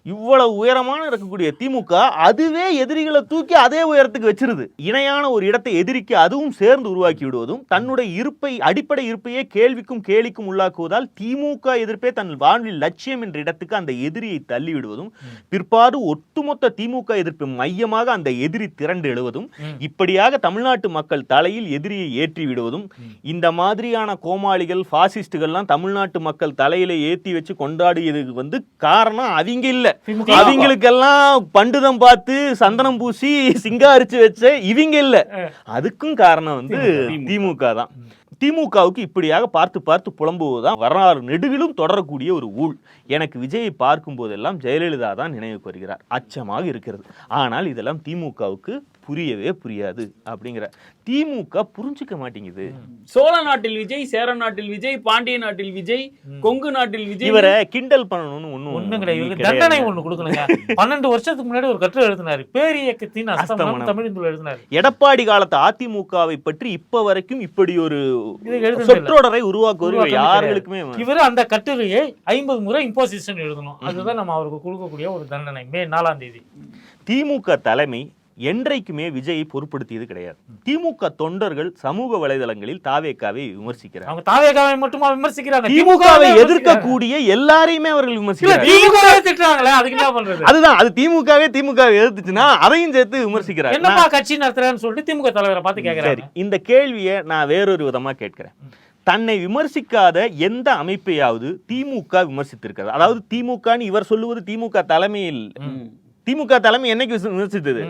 இவ்வளவு உயரமான இருக்கக்கூடிய திமுக அதுவே எதிரிகளை தூக்கி அதே உயரத்துக்கு வச்சிருது. இணையான ஒரு இடத்தை எதிரிக்கு அதுவும் சேர்ந்து உருவாக்கி விடுவதும் தன்னுடைய இருப்பை அடிப்படை இருப்பையே கேள்விக்கும் கேலிக்கும் உள்ளாக்குவதால் திமுக எதிர்ப்பே தன் வாழ்வில் லட்சியம் என்ற இடத்துக்கு அந்த எதிரியை தள்ளி விடுவதும் பிற்பாடு ஒட்டுமொத்த திமுக எதிர்ப்பு மையமாக அந்த எதிரி திரண்டு எழுவதும் இப்படியாக தமிழ்நாட்டு மக்கள் தலையில் எதிரியை ஏற்றி விடுவதும் இந்த மாதிரியான கோமாளிகள் பாசிஸ்டுகள்லாம் தமிழ்நாட்டு மக்கள் தலையில ஏற்றி வச்சு கொண்டாடியதுக்கு வந்து காரணம் அவங்க இல்ல. அவங்களுக்கெல்லாம் பண்டுதம் பார்த்து சந்தனம் பூசி சிங்காரிச்சு வச்ச இவங்க இல்ல. அதுக்கும் காரணம் வந்து திமுக தான். திமுகவுக்கு இப்படியாக பார்த்து பார்த்து புலம்புவதுதான் வரலாறு நெடுகிலும் தொடரக்கூடிய ஒரு ஊழ். எனக்கு விஜயை பார்க்கும் போதெல்லாம் ஜெயலலிதா தான் நினைவுக்கு வருகிறார். அச்சமாக இருக்கிறது. ஆனால் இதெல்லாம் திமுகவுக்கு புரியவே புரியாது அப்படிங்கிற. திமுக புரிஞ்சுக்க மாட்டேங்குது. சோழ நாட்டில் விஜய், சேர நாட்டில் விஜய், பாண்டிய நாட்டில் விஜய், கொங்கு நாட்டில் விஜய். இவரை கிண்டல் பண்ணணும்னு ஒண்ணும் கிடையாது. தண்டனை ஒண்ணு கொடுக்கணுங்க. 12 வருஷத்துக்கு முன்னாடி ஒரு கட்டுரை எழுதினாரு, பேரியக்கத்தின் அஸ்தமனம் தமிழில் எழுதினாரு. எடப்பாடி காலத்து அதிமுகவை பற்றி இப்ப வரைக்கும் இப்படி ஒரு சொற்றொடரை உருவாக்குவது யாருக்குமே. இவரு அந்த கட்டுரையை 50 முறை இம்போசிஷன் எழுதணும். அதுதான் நம்ம அவருக்கு கொடுக்கக்கூடிய ஒரு தண்டனை. மே 4ஆம் தேதி. திமுக தலைமை என்றைக்குமே விஜயை பொருட்படுத்தியது கிடையாது. திமுக தொண்டர்கள் சமூக வலைதளங்களில் தாவேகாவை விமர்சிக்கிறார். அவங்க தாவேகாவை மட்டுமா விமர்சிக்கிறாங்க, திமுகவை எதிர்க்கக்கூடிய எல்லாரையுமே அவர்கள் விமர்சிக்கிறாங்க. அதுக்கு என்ன பண்றது? அதுதான், அது திமுகவே திமுகவை எதிர்த்துச்சுன்னா அதையும் சேர்த்து விமர்சிக்கிறார். என்னப்பா கட்சி நடத்துறேன்னு சொல்லிட்டு திமுக தலைவரை பார்த்து கேட்கிறாரு. இந்த கேள்வியை நான் வேறொரு விதமா கேட்கிறேன். தன்னை விமர்சிக்காத எந்த அமைப்பையாவது திமுக விமர்சித்திருக்கிறது? அதாவது திமுகன்னு இவர் சொல்லுவது திமுக தலைமையில், திமுக தலைமை என்னைக்கு விமர்சித்தது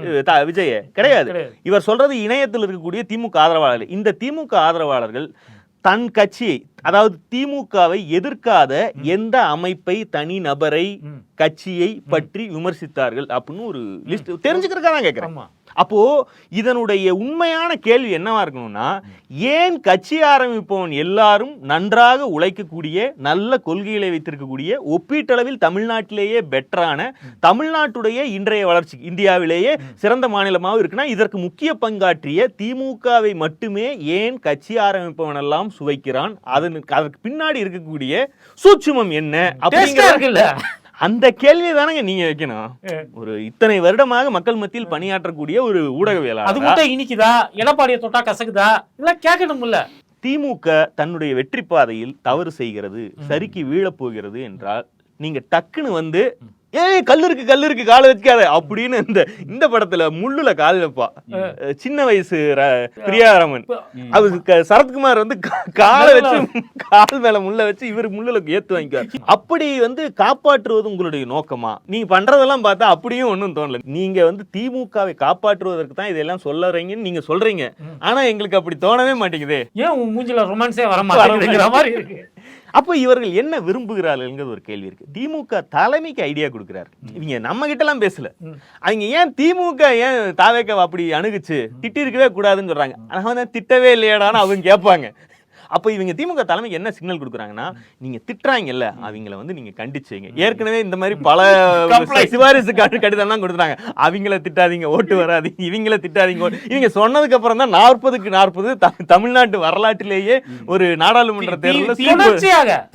விஜய? கிடையாது. இவர் சொல்றது இணையத்தில் இருக்கக்கூடிய திமுக ஆதரவாளர்கள். இந்த திமுக ஆதரவாளர்கள் தன் கட்சியை, அதாவது திமுகவை எதிர்க்காத எந்த அமைப்பை, தனி நபரை, கட்சியை பற்றி விமர்சித்தார்கள் அப்படின்னு ஒரு லிஸ்ட் தெரிஞ்சுக்கிறதுக்காக தான் கேட்கிறேன். அப்போ இதனுடைய உண்மையான கேள்வி என்னவா இருக்கணும்னா, ஏன் கட்சி ஆரம்பிப்பவன் எல்லாரும் நன்றாக உழைக்கக்கூடிய நல்ல கொள்கைகளை வைத்திருக்கக்கூடிய ஒப்பீட்டளவில் தமிழ்நாட்டிலேயே பெட்டரான, தமிழ்நாட்டுடைய இன்றைய வளர்ச்சி இந்தியாவிலேயே சிறந்த மாநிலமாக இருக்குன்னா இதற்கு முக்கிய பங்காற்றிய திமுகவை மட்டுமே ஏன் கட்சி ஆரம்பிப்பவன் எல்லாம் சுவைக்கிறான்? அதற்கு பின்னாடி இருக்கக்கூடிய சூட்சுமம் என்ன அப்படிங்கிற அந்த கேள்வி தானங்க நீங்க வைக்கணும். ஒரு இத்தனை வருடமாக மக்கள் மத்தியில் பணியாற்றக்கூடிய ஒரு ஊடகவியலாளர் அது மட்டும் இனிக்குதா, எடப்பாடியை தொட்டா கசக்குதா, இதெல்லாம் கேட்கணும்ல. திமுக தன்னுடைய வெற்றி பாதையில் தவறு செய்கிறது, சரிக்கு வீழப் போகிறது என்றால் நீங்க டக்குன்னு வந்து கல்லு இருக்கு காலை வச்சுக்காத அப்படின்னு இந்த படத்துல முள்ளுல கால் வைப்பா சின்ன வயசு பிரியாராமன். அது சரத்குமார் வந்து காலை வச்சு கால் மேல முள்ள வச்சு இவர் முள்ளுல ஏத்து வாங்கிக்குவார். அப்படி வந்து காப்பாற்றுவது உங்களுடைய நோக்கமா? நீங்க பண்றதெல்லாம் பார்த்தா அப்படியும் ஒன்றும் தோணல. நீங்க வந்து திமுகவை காப்பாற்றுவதற்கு தான் இதெல்லாம் சொல்லுறீங்கன்னு நீங்க சொல்றீங்க. ஆனா எங்களுக்கு அப்படி தோணவே மாட்டேங்குது. ஏன் உங்க மூஞ்சில ரொமான்ஸே வர மாட்டேங்குதுங்கிற மாதிரி இருக்கு. அப்போ இவர்கள் என்ன விரும்புகிறார்கள் ஒரு கேள்வி இருக்கு. திமுக தலைமைக்கு ஐடியா கொடுக்கிறாரு. இவங்க நம்ம கிட்ட எல்லாம் பேசல. அவங்க ஏன் திமுக ஏன் தாவேக அப்படி அணுகுச்சு, திட்டி இருக்கவே கூடாதுன்னு சொல்றாங்க. ஆனா திட்டவே இல்லையாடான்னு அவங்க கேட்பாங்க. அப்போ இவங்க திமுக தலைமைக்கு என்ன சிக்னல் கொடுக்குறாங்கன்னா, நீங்க திட்டுறாங்கல்ல அவங்கள வந்து நீங்க கண்டிச்சுங்க. ஏற்கனவே இந்த மாதிரி பல சிபாரிசு கடிதம்லாம் கொடுத்துறாங்க. அவங்கள திட்டாதீங்க ஓட்டு வராது, இவங்கள திட்டாதீங்க. இவங்க சொன்னதுக்கு அப்புறம் தான் 40க்கு 40 தமிழ்நாட்டு வரலாற்றிலேயே ஒரு நாடாளுமன்ற தேர்தல்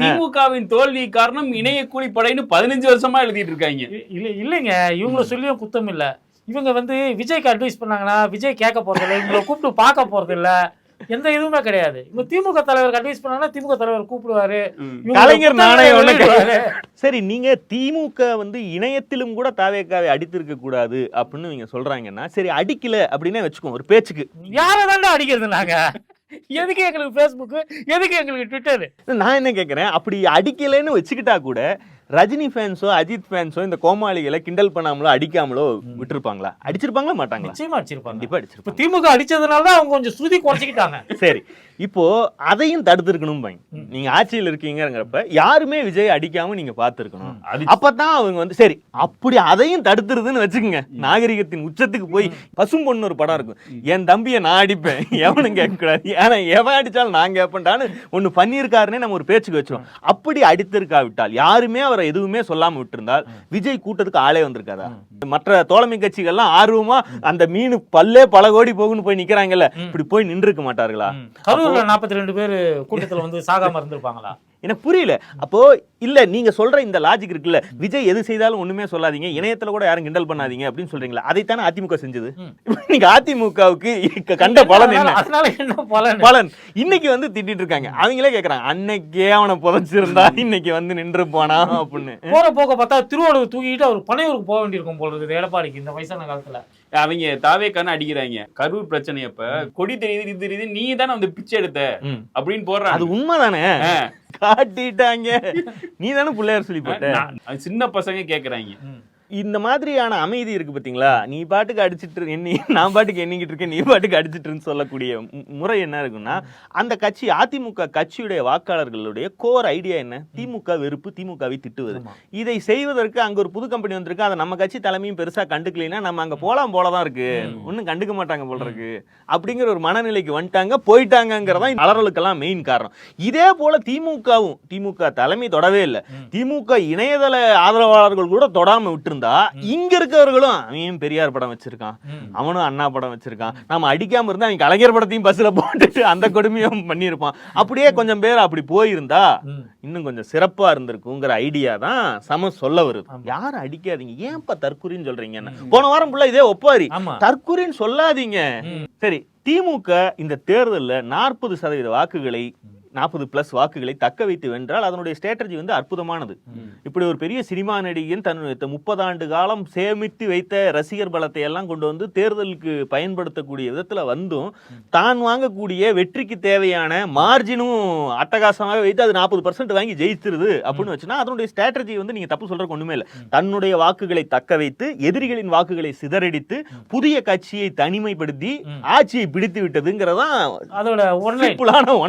திமுகவின் தோல்வி காரணம் இணைய கூலிப்படைன்னு 15 வருஷமா எழுதிட்டு இருக்காங்க. இல்லைங்க, இவங்கள சொல்லியும் குத்தம் இல்ல. இவங்க வந்து விஜய்க்கு அட்வைஸ் பண்ணாங்கன்னா விஜய் கேட்க போறது இல்லை, இவங்களை கூப்பிட்டு பார்க்க போறது இல்ல, எந்த இதுவுமே கிடையாது. இவங்க திமுக தலைவர் அட்வைஸ் பண்ணாங்கன்னா திமுக தலைவர் கூப்பிடுவாரு, கலைஞர் நாணயம். சரி, நீங்க திமுக வந்து இணையத்திலும் கூட தாவேக்காவை அடித்திருக்க கூடாது அப்படின்னு நீங்க சொல்றாங்கன்னா, சரி அடிக்கல அப்படின்னே வச்சுக்கோ ஒரு பேச்சுக்கு. யாரதாண்டா அடிக்கிறது நாங்க? எதுக்கு எங்களுக்கு Facebook, எதுக்கு எங்களுக்கு ட்விட்டர்? நான் என்ன கேட்கிறேன், அப்படி அடிக்கலைன்னு வச்சுக்கிட்டா கூட ரஜினி ஃபேன்ஸோ அஜித் ஃபேன்ஸோ இந்த கோமாளிகளை கிண்டல் பண்ணாமலோ அடிக்காமலோ விட்டுருப்பாங்களா? அடிச்சிருப்பாங்களா மாட்டாங்களா? நிச்சயமா அடிச்சிருப்பாங்க. கண்டிப்பா அடிச்சிருப்பாங்க. திமுக அடிச்சதுனால தான் அவங்க கொஞ்சம் ஸ்ருதி குறைச்சிக்கிட்டாங்க. சரி, இப்போ அதையும் தடுத்திருக்கணும். நீங்க ஆட்சியில் இருக்கீங்கிறப்ப யாருமே விஜய் அடிக்காம நீங்க பார்த்திருக்கணும். அப்பதான் அவங்க வந்து சரி அப்படி அதையும் தடுத்துருதுன்னு வச்சுக்கோங்க. நாகரிகத்தின் உச்சத்துக்கு போய் பசும் பொண்ணு ஒரு படம் இருக்கும். என் தம்பியை நான் அடிப்பேன், எவனும் கேட்கக்கூடாது, ஏன்னா எவன் அடிச்சாலும் நான் கேட்பேன்டான்னு ஒண்ணு பண்ணியிருக்காருன்னே நம்ம ஒரு பேச்சுக்கு வச்சிரும். அப்படி அடித்திருக்காவிட்டால், யாருமே அவரை எதுவுமே சொல்லாம விட்டிருந்தால் விஜய் கூட்டத்துக்கு ஆளே வந்திருக்காதா? மற்ற தோழமை கட்சிகள்லாம் ஆர்வமா அந்த மீன் பல்லே பல கோடி போகுன்னு போய் நிக்கிறாங்கல்ல, இப்படி போய் நின்று இருக்க மாட்டார்களா? 42 பேர் கூட்டத்துல வந்து சாகாம இருந்திருப்பாங்களா? எனக்கு புரியல. அப்போ இல்ல நீங்க சொல்ற இந்த லாஜிக் இருக்குல்ல, விஜய் எது செய்தாலும் ஒண்ணுமே சொல்லாதீங்க, இணையத்துல கூட யாரும் கிண்டல் பண்ணாதீங்க அப்படின்னு சொல்றீங்களா? அதைத்தானே அதிமுக செஞ்சது. நீங்க அதிமுகவுக்கு கண்ட பலன் என்ன? பலன் இன்னைக்கு வந்து திட்டிட்டு இருக்காங்க. அவங்களே கேக்குறாங்க, அன்னைக்கே அவனை புதைச்சிருந்தா இன்னைக்கு வந்து நின்று போனா அப்படின்னு. போற போக்க பார்த்தா திருவாரூர் தூக்கிட்டு அவர் பனையூருக்கு போக வேண்டியிருக்கும் போல இருக்குது எடப்பாடிக்கு இந்த வயசான காலத்துல. அவங்க தாவேக்கான அடிக்கிறாங்க. கரூர் பிரச்சனையப்ப கொடி தெரியுது இது தெரியுது, நீ தானே வந்து பிச்சை எடுத்த அப்படின்னு போடுறாங்க. அது உண்மைதானே? காட்டிட்டாங்க, நீ தானே பிள்ளையார் சொல்லி போட்ட. சின்ன பசங்க கேக்குறாங்க. இந்த மாதிரியான அமைதி இருக்கு பாத்தீங்களா? நீ பாட்டுக்கு அடிச்சிட்டு எண்ணி, நான் பாட்டுக்கு எண்ணிக்கிட்டு இருக்கேன், நீ பாட்டுக்கு அடிச்சிட்டுன்னு சொல்லக்கூடிய முறை என்ன இருக்குன்னா, அந்த கட்சி அதிமுக கட்சியுடைய வாக்காளர்களுடைய கோர் ஐடியா என்ன? திமுக வெறுப்பு, திமுகவை திட்டுவது. இதை செய்வதற்கு அங்க ஒரு புது கம்பெனி வந்திருக்கு, அதை நம்ம கட்சி தலைமையும் பெருசா கண்டுக்கலைன்னா நம்ம அங்க போலதான் இருக்கு, ஒன்னும் கண்டுக்க மாட்டாங்க போல இருக்கு அப்படிங்கிற ஒரு மனநிலைக்கு வந்துட்டாங்க, போயிட்டாங்கிறதா அலறலுக்கெல்லாம் மெயின் காரணம். இதே போல திமுக தலைமை தொடவே இல்லை. திமுக இணையதள ஆதரவாளர்கள் கூட தொடாம விட்டு இங்க இருக்கவர்களும் அவன் பெரியார் படம் வச்சிருக்கான், அவனும் அண்ணா படம் வச்சிருக்கான், நாம அடிக்காம இருந்தா அவங்க கலைஞர் படத்தையும் பஸ்ல போட்டுட்டு அந்த கொடுமையும் பண்ணிருப்பான். அப்படியே கொஞ்சம் பேர் அப்படி போயிருந்தா இன்னும் கொஞ்சம் சிறப்பா இருந்திருக்குங்கிற ஐடியா தான் சம சொல்ல வருது. யாரும் அடிக்காதீங்க, ஏன்பா தற்கொலைன்னு சொல்றீங்க? போன வாரம் ஃபுல்லா இதே ஒப்பாரி, தற்கொலைன்னு சொல்லாதீங்க. சரி, திமுக இந்த தேர்தலில் 40% வாக்குகளை 40+ வாக்குகளை தக்க வைத்து வென்றால் அதனுடைய ஸ்ட்ராட்டஜி வந்து அற்புதமானது. இப்படி ஒரு பெரிய சினிமா நடிகன் தன்னுடைய 30 ஆண்டு காலம் சேமித்து வைத்த ரசிகர் பலத்தை எல்லாம் கொண்டு வந்து தேர்தலுக்கு பயன்படுத்தக்கூடிய விதத்துல வந்தும் தான் வாங்கக்கூடிய வெற்றிக்கு தேவையான மார்ஜினும் அட்டகாசமாக வைத்து அது 40% வாங்கி ஜெயிச்சிருது அப்படின்னு வச்சுன்னா அதனுடைய ஸ்ட்ராட்டஜி வந்து நீங்க தப்பு சொல்றதுக்கு ஒண்ணுமே இல்லை. தன்னுடைய வாக்குகளை தக்க வைத்து எதிரிகளின் வாக்குகளை சிதறடித்து புதிய கட்சியை தனிமைப்படுத்தி ஆட்சியை பிடித்து விட்டதுங்கிறதான் அதோட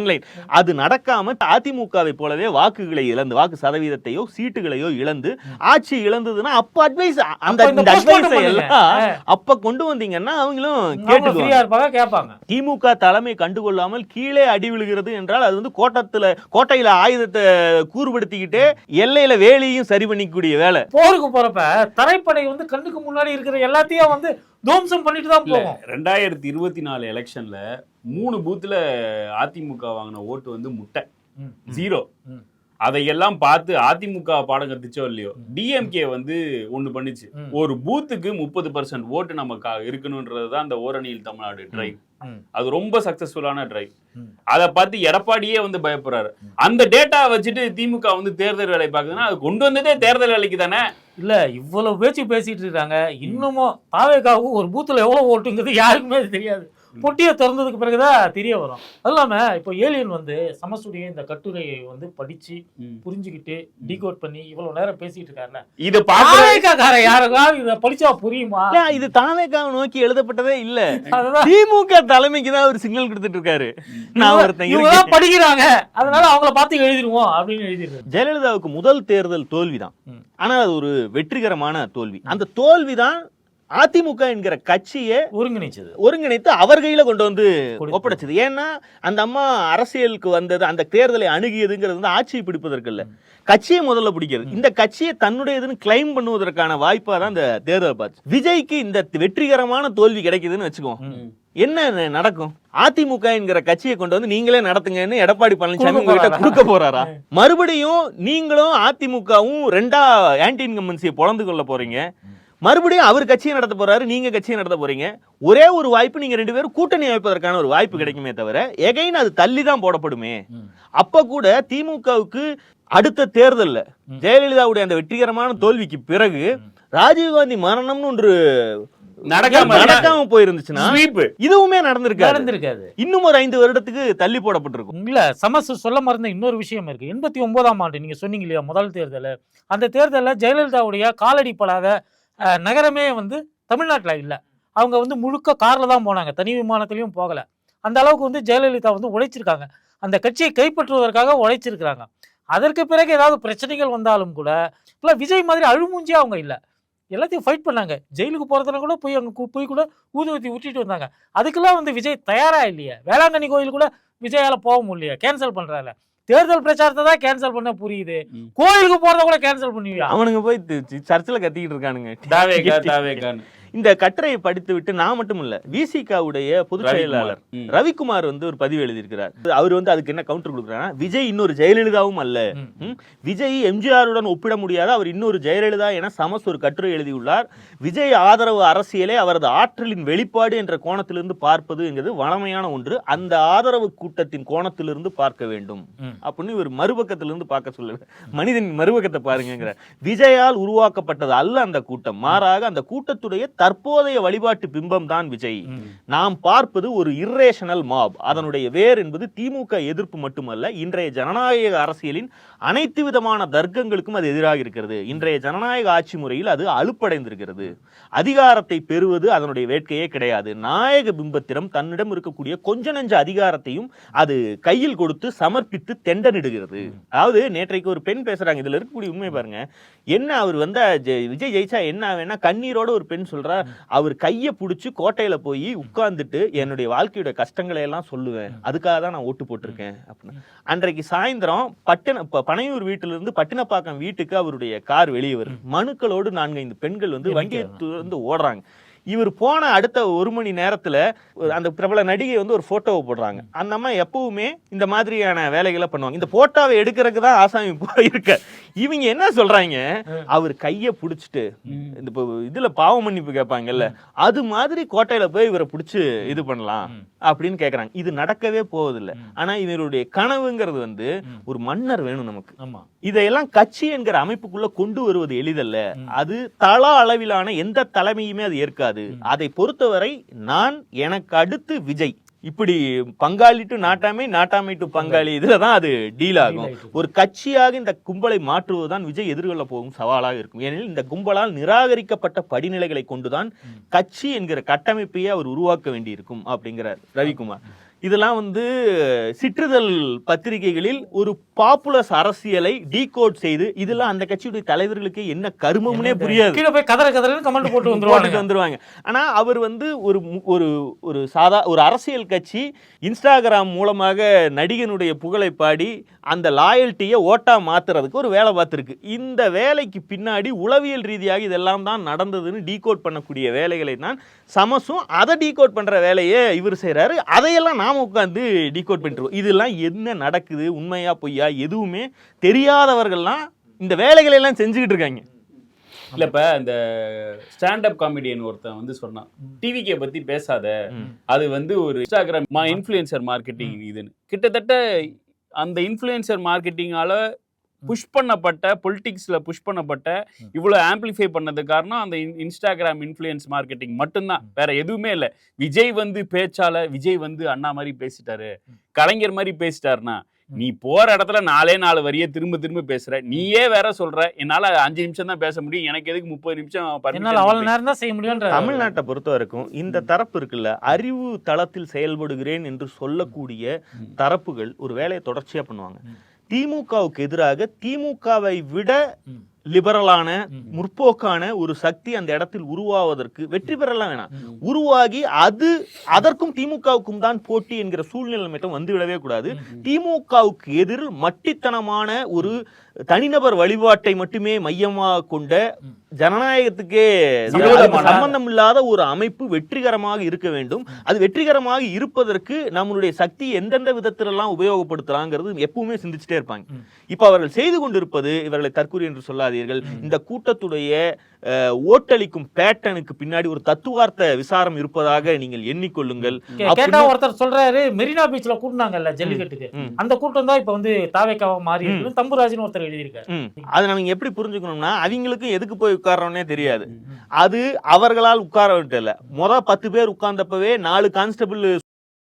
ஒன்லைன். அது நடக்காம அதிமுகவை போலவே வாக்குகளை இழந்து, வாக்கு சதவீதத்தையோ சீட்டுகளையோ இழந்து ஆட்சி இழந்ததுன்னா அப்ப அட்வைஸ் அந்த அட்வைஸை எல்லாம் அப்ப கொண்டு வந்தீங்கன்னா அவங்களும் கேட்டுக்குவாங்க. திமுக தலைமை கண்டுகொள்ளாமல் கீழே அடி விழுகிறது என்றால் அது வந்து கோட்டையில ஆயுதத்தை கூறுபடுத்திக்கிட்டு எல்லையில வேலையும் சரி பண்ணிக்கூடிய வேலை. போருக்கு போறப்ப தரைப்படை வந்து கண்ணுக்கு முன்னாடி இருக்கிற எல்லாத்தையும் வந்து தோம்சம் பண்ணிட்டு தான் போகும். 2024 எலெக்ஷன்ல 3 பூத்துல அதிமுக வாங்கின ஓட்டு வந்து முட்டை 0. அதையெல்லாம் பார்த்து அதிமுக பாடம் கத்துச்சோ இல்லையோ, டிஎம்கே வந்து ஒண்ணு பண்ணிச்சு. ஒரு பூத்துக்கு 30% ஓட்டு நமக்கு இருக்கணும்ன்றதுதான் அந்த ஓரணியில் தமிழ்நாடு டிரைவ். அது ரொம்ப சக்சஸ்ஃபுல்லான டிரைவ். அதை பார்த்து எடப்பாடியே வந்து பயப்படுறாரு. அந்த டேட்டா வச்சுட்டு திமுக வந்து தேர்தல் வேலை பார்க்குதுன்னா அது கொண்டு வந்ததே தேர்தல் வேலைக்கு தானே. இல்ல இவ்வளவு பேச்சு பேசிட்டு இருக்காங்க. இன்னமும் தாவேகாவும் ஒரு பூத்துல எவ்வளவு ஓட்டுங்கிறது யாருக்குமே தெரியாது. பொட்டியை திறந்ததுக்கு பிறகுதான் தெரிய வரும். அது இல்லாம இப்போ ஏலியன் வந்து சமஸ்டுடைய இந்த கட்டுரையை வந்து படிச்சு புரிஞ்சுக்கிட்டு டீகோட் பண்ணி இவ்வளவு நேரம் பேசிட்டு இருக்காருல்ல, இது தாவேகாக்கார யாருக்காவது இதை படிச்சா புரியுமா? இது தாவேகாவை நோக்கி எழுதப்பட்டதே இல்ல, திமுக தலைமைக்கு தான் ஒரு சிக்னல் கொடுத்துட்டு இருக்காரு. நான் ஒருத்தன் படிக்கிறாங்க, அதனால அவங்கள பார்த்து எழுதிடுவோம் அப்படின்னு எழுதிருக்காரு. ஜெயலலிதாவுக்கு முதல் தேர்தல் தோல்விதான், ஆனா அது ஒரு வெற்றிகரமான தோல்வி. அந்த தோல்விதான் அதிமுக என்கிற கட்சியை ஒருங்கிணைத்து அவர் கையில கொண்டு வந்து ஒப்படைச்சது. ஏன்னா அந்த அம்மா அரசியலுக்கு வந்தது, அந்த தேர்தலை அணுகியதுங்கிறது வந்து ஆட்சியை பிடிப்பதற்கு இல்ல, கட்சியை முதல்ல பிடிக்கிறது. இந்த கட்சியை தன்னுடையதுன்னு கிளைம் பண்ணுவதற்கான வாய்ப்பா தான் இந்த தேர்தல் பார்த்து. விஜய்க்கு இந்த வெற்றிகரமான தோல்வி கிடைக்குதுன்னு வச்சுக்கோ, என்ன நடக்கும்? அதிமுக என்கிற கட்சியை கொண்டு வந்து நீங்களே நடத்துங்கன்னு எடப்பாடி பழனிசாமி உங்ககிட்ட கொடுக்க போறாரா? மறுபடியும் நீங்களும் அதிமுகவும் ரெண்டா ஆன்டி இன்கம்பன்சியை பொழந்து கொள்ள போறீங்க. மறுபடியும் அவர் கட்சியை நடத்த போறாரு, நீங்க கட்சியை நடத்த போறீங்க. ஒரே ஒரு வாய்ப்பு, நீங்க ரெண்டு பேரும் கூட்டணி அமைப்பதற்கான ஒரு வாய்ப்பு கிடைக்குமே தவிர எகைன் அது தள்ளி தான் போடப்படுமே. அப்ப கூட திமுகவுக்கு அடுத்த தேர்தல்ல ஜெயலலிதாவுடைய அந்த வெற்றிகரமான தோல்விக்கு பிறகு ராஜீவ்காந்தி மரணம்னு ஒன்று நடக்காம போயிருந்துச்சுன்னா இதுவுமே நடந்திருக்காது. இன்னும் ஒரு 5 வருடத்துக்கு தள்ளி போடப்பட்டிருக்கும். இல்ல சமஸ் சொல்ல மறந்த இன்னொரு விஷயம் இருக்கு. 89ஆம் ஆண்டு நீங்க சொன்னீங்க இல்லையா முதல் தேர்தல், அந்த தேர்தலில் ஜெயலலிதாவுடைய காலடி படாத நகரமே வந்து தமிழ்நாட்டில் இல்லை. அவங்க வந்து முழுக்க காரில் தான் போனாங்க, தனி விமானத்திலையும் போகலை. அந்த அளவுக்கு வந்து ஜெயலலிதா வந்து உழைச்சிருக்காங்க, அந்த கட்சியை கைப்பற்றுவதற்காக உழைச்சிருக்கிறாங்க. அதற்கு பிறகு ஏதாவது பிரச்சனைகள் வந்தாலும் கூட இல்லை விஜய் மாதிரி அழுமூஞ்சியாக அவங்க இல்லை, எல்லாத்தையும் ஃபைட் பண்ணாங்க. ஜெயிலுக்கு போகிறதுல கூட போய் அங்கே போய் கூட ஊதுவத்தி ஊற்றிட்டு வந்தாங்க. அதுக்கெல்லாம் வந்து விஜய் தயாராக இல்லையே. வேளாங்கண்ணி கோயில் கூட விஜயால் போக முடியலையா, கேன்சல் பண்ணுறாங்க. தேர்தல் பிரச்சாரத்தை தான் கேன்சல் பண்ண புரியுது, கோயிலுக்கு போறத கூட கேன்சல் பண்ணுவீங்க. அவனுங்க போய் சர்ச்சில் கத்திக்கிட்டு இருக்கானுங்க தாவேகான்னு. இந்த கட்டுரையை படித்து விட்டு நான் மட்டும் இல்ல, விசிகாவுடைய பொதுச் செயலாளர் ரவிக்குமார் வந்து ஒரு பதிவு எழுதியிருக்கிறார். அவர் வந்து அதுக்கு என்ன கவுண்டர் கொடுக்குறாருன்னா, விஜய் இன்னொரு ஜெயலலிதாவும் அல்ல, விஜய் எம்ஜிஆருடன் ஒப்பிட முடியாத அவர் இன்னொரு ஜெயலலிதா என சமஸ் ஒரு கட்டுரை எழுதியுள்ளார். விஜய் ஆதரவு அரசியலே அவரது ஆற்றலின் வெளிப்பாடு என்ற கோணத்திலிருந்து பார்ப்பது என்கிறது வளமையான ஒன்று, அந்த ஆதரவு கூட்டத்தின் கோணத்திலிருந்து பார்க்க வேண்டும் அப்படின்னு இவர் மறுபக்கத்திலிருந்து பார்க்க சொல்லுவார். மனிதன் மறுபக்கத்தை பாருங்க. விஜயால் உருவாக்கப்பட்டது அல்ல அந்த கூட்டம், மாறாக அந்த கூட்டத்துடைய தற்போதைய வழிபாட்டு பிம்பம் தான் விஜய். நாம் பார்ப்பது ஒரு இர்ரேஷனல் மாப். அதனுடைய வேர் என்பது திமுக எதிர்ப்பு மட்டுமல்ல, இன்றைய ஜனநாயக அரசியலின் அனைத்து விதமான தர்க்கங்களுக்கும் அது எதிராக இருக்கிறது. இன்றைய ஜனநாயக ஆட்சி முறையில் அது அலுப்படைந்திருக்கிறது. அதிகாரத்தை பெறுவது அதனுடைய வேட்கையே கிடையாது. நாயக பிம்பத்திடம் தன்னிடம் இருக்கக்கூடிய கொஞ்ச நஞ்ச அதிகாரத்தையும் அது கையில் கொடுத்து சமர்ப்பித்து தெண்டனிடுகிறது. அதாவது நேற்றைக்கு ஒரு பெண் பேசுறாங்க, இதுல இருக்கக்கூடிய உண்மை பாருங்க. என்ன அவர் வந்து விஜய் ஜெயிச்சா என்ன வேணா கண்ணீரோட ஒரு பெண் சொல்ற, அவர் கையை பிடிச்சி கோட்டையில போய் உட்கார்ந்துட்டு என்னுடைய வாழ்க்கையோட கஷ்டங்களை எல்லாம் சொல்லுவேன், அதுக்காக தான் நான் ஓட்டு போட்டிருக்கேன் அப்படின்னு. அன்றைக்கு சாயந்தரம் பனையூர் வீட்டில இருந்து பட்டினப்பாக்கம் வீட்டுக்கு அவருடைய கார் வெளியே வரும். மனுக்களோடு 4-5 பெண்கள் வந்து வண்டியை வந்து ஓடுறாங்க. இவர் போன அடுத்த 1 மணி நேரத்துல அந்த பிரபல நடிகை வந்து ஒரு போட்டோவை போடுறாங்க. அந்த அம்மா எப்பவுமே இந்த மாதிரியான வேலைகளை பண்ணுவாங்க. இந்த போட்டோவை எடுக்கிறதுக்கு தான் ஆசாமி போயிருக்க. இவங்க என்ன சொல்றாங்க, அவர் கையை பிடிச்சிட்டு இந்த இதுல பாவ மன்னிப்பு கேட்பாங்கல்ல, அது மாதிரி கோட்டையில போய் இவரை பிடிச்சு இது பண்ணலாம் அப்படின்னு கேக்குறாங்க. இது நடக்கவே போவதில்லை. ஆனா இவருடைய கனவுங்கிறது வந்து ஒரு மன்னர் வேணும் நமக்கு. இதையெல்லாம் கட்சி என்கிற அமைப்புக்குள்ள கொண்டு வருவது எளிதல்ல. அது தள அளவிலான எந்த தலைமையுமே அது ஏற்காது. அதை பொறுத்தவரை நான் எனக்கு அடுத்து விஜய் இப்படி பங்காளி டு நாட்டாமை, நாட்டாமை டு பங்காளி, இதுலதான் அது டீல் ஆகும். ஒரு கட்சியாக இந்த கும்பலை மாற்றுவதுதான் விஜய் எதிர்கொள்ள போகும் சவாலாக இருக்கும். ஏனெனில் இந்த கும்பலால் நிராகரிக்கப்பட்ட படிநிலைகளை கொண்டுதான் கட்சி என்கிற கட்டமைப்பையே அவர் உருவாக்க வேண்டியிருக்கும் அப்படிங்கிறார் ரவிக்குமார். இதெல்லாம் வந்து சிற்றுதல் பத்திரிகைகளில் ஒரு பாப்புலஸ் அரசியலை டீகோட் செய்து, இதெல்லாம் அந்த கட்சியுடைய தலைவர்களுக்கு என்ன கருமம்னே புரியாது, கீழே போய் கதறன்னு கமெண்ட் போட்டு வந்துருவாங்க. ஆனா அவர் வந்து ஒரு ஒரு அரசியல் கட்சி இன்ஸ்டாகிராம் மூலமாக நடிகனுடைய புகழை பாடி அந்த லாயல்ட்டியை ஓட்டா மாத்துறதுக்கு ஒரு வேலை பார்த்துருக்கு. இந்த வேலைக்கு பின்னாடி உளவியல் ரீதியாக இதெல்லாம் தான் நடந்ததுன்னு டீகோட் பண்ணக்கூடிய வேலைகளை தான் சமஸும், அதை டீகோட் பண்ற வேலையை இவர் செய்யறாரு. அதையெல்லாம் நாம உட்காந்து டீகோட் பண்ணிட்டு இதெல்லாம் என்ன நடக்குது, உண்மையா பொய்யா எதுவுமே தெரியாதவர்கள்லாம் இந்த வேலைகளை எல்லாம் செஞ்சுக்கிட்டு இருக்காங்க. இல்ல இப்ப இந்த ஸ்டாண்டப் காமெடியன் ஒருத்தன் வந்து சொன்னான், டிவிக்கே பத்தி பேசாத, அது வந்து ஒரு இன்ஸ்டாகிராம் இன்ஃப்ளூயன்சர் மார்க்கெட்டிங் இதுன்னு. கிட்டத்தட்ட அந்த இன்ஃப்ளூயன்சர் மார்க்கெட்டிங்கால புஷ் பண்ணப்பட்ட பொலிட்டிக்ஸ்ல புஷ் பண்ணப்பட்ட இவ்வளவு ஆம்பிளிஃபை பண்ணது காரணம் அந்த இன்ஸ்டாகிராம் இன்ஃப்ளூயன்ஸ் மார்க்கெட்டிங் மட்டும்தான், வேற எதுவுமே இல்லை. விஜய் வந்து பேச்சால விஜய் வந்து அண்ணா மாதிரி பேசிட்டாரு, கலைஞர் மாதிரி பேசிட்டாருன்னா நீ போற இடத்துல 4 வரியை திரும்ப திரும்ப பேசுற, நீயே வேற சொல்ற என்னால 5 நிமிஷம் தான் பேச முடியும், எனக்கு எதுக்கு 30 நிமிஷம் அவ்வளவு நேரம் தான் செய்ய முடியும். தமிழ்நாட்டை பொறுத்த வரைக்கும் இந்த தரப்பு இருக்குல்ல, அறிவு தளத்தில் செயல்படுகிறேன் என்று சொல்லக்கூடிய தரப்புகள் ஒரு வேலையை தொடர்ச்சியா பண்ணுவாங்க. திமுகவுக்கு எதிராக திமுகவை விட லிபரலான முற்போக்கான ஒரு சக்தி அந்த இடத்தில் உருவாவதற்கு வெற்றி பெறலாம் வேணாம், உருவாகி அதற்கும் திமுகவுக்கும் தான் போட்டி என்கிற சூழ்நிலை மட்டும் வந்துவிடவே கூடாது. திமுகவுக்கு எதிரில் மட்டித்தனமான ஒரு தனிநபர் வழிபாட்டை மட்டுமே மையமாக கொண்ட ஜனநாயகத்துக்கே சம்பந்தம் இல்லாத ஒரு அமைப்பு வெற்றிகரமாக இருக்க வேண்டும். அது வெற்றிகரமாக இருப்பதற்கு நம்மளுடைய சக்தி எந்தெந்த விதத்திலெல்லாம் உபயோகப்படுத்தலாங்கிறது எப்பவுமே சிந்திச்சுட்டே இருப்பாங்க. இப்ப அவர்கள் செய்து கொண்டிருப்பது, இவர்களை தற்கூரி என்று சொல்லாதீர்கள், இந்த கூட்டத்துடைய ஓட்டளிக்கும் பேட்டனுக்கு பின்னாடி ஒரு தத்துவார்த்த விசாரம் இருப்பதாக நீங்கள் எண்ணிக்கொள்ளுங்கள். ஒருத்தர் சொல்றாரு, மெரினா பீச்ல கூட்டினாங்கல்ல ஜல்லிக்கட்டுக்கு, அந்த கூட்டம் தான் இப்ப வந்து தாவேக்காவா மாறி இருக்கு, தம்புராஜன் ஒருத்தர் எழுதியிருக்காரு. அதை நம்ம எப்படி புரிஞ்சுக்கணும்னா, அவங்களுக்கும் எதுக்கு போய் உட்கார்றோன்னே தெரியாது. அது அவர்களால் உட்கார விட்டு இல்ல, 10 பேர் உட்கார்ந்தப்பவே 4 கான்ஸ்டபிள்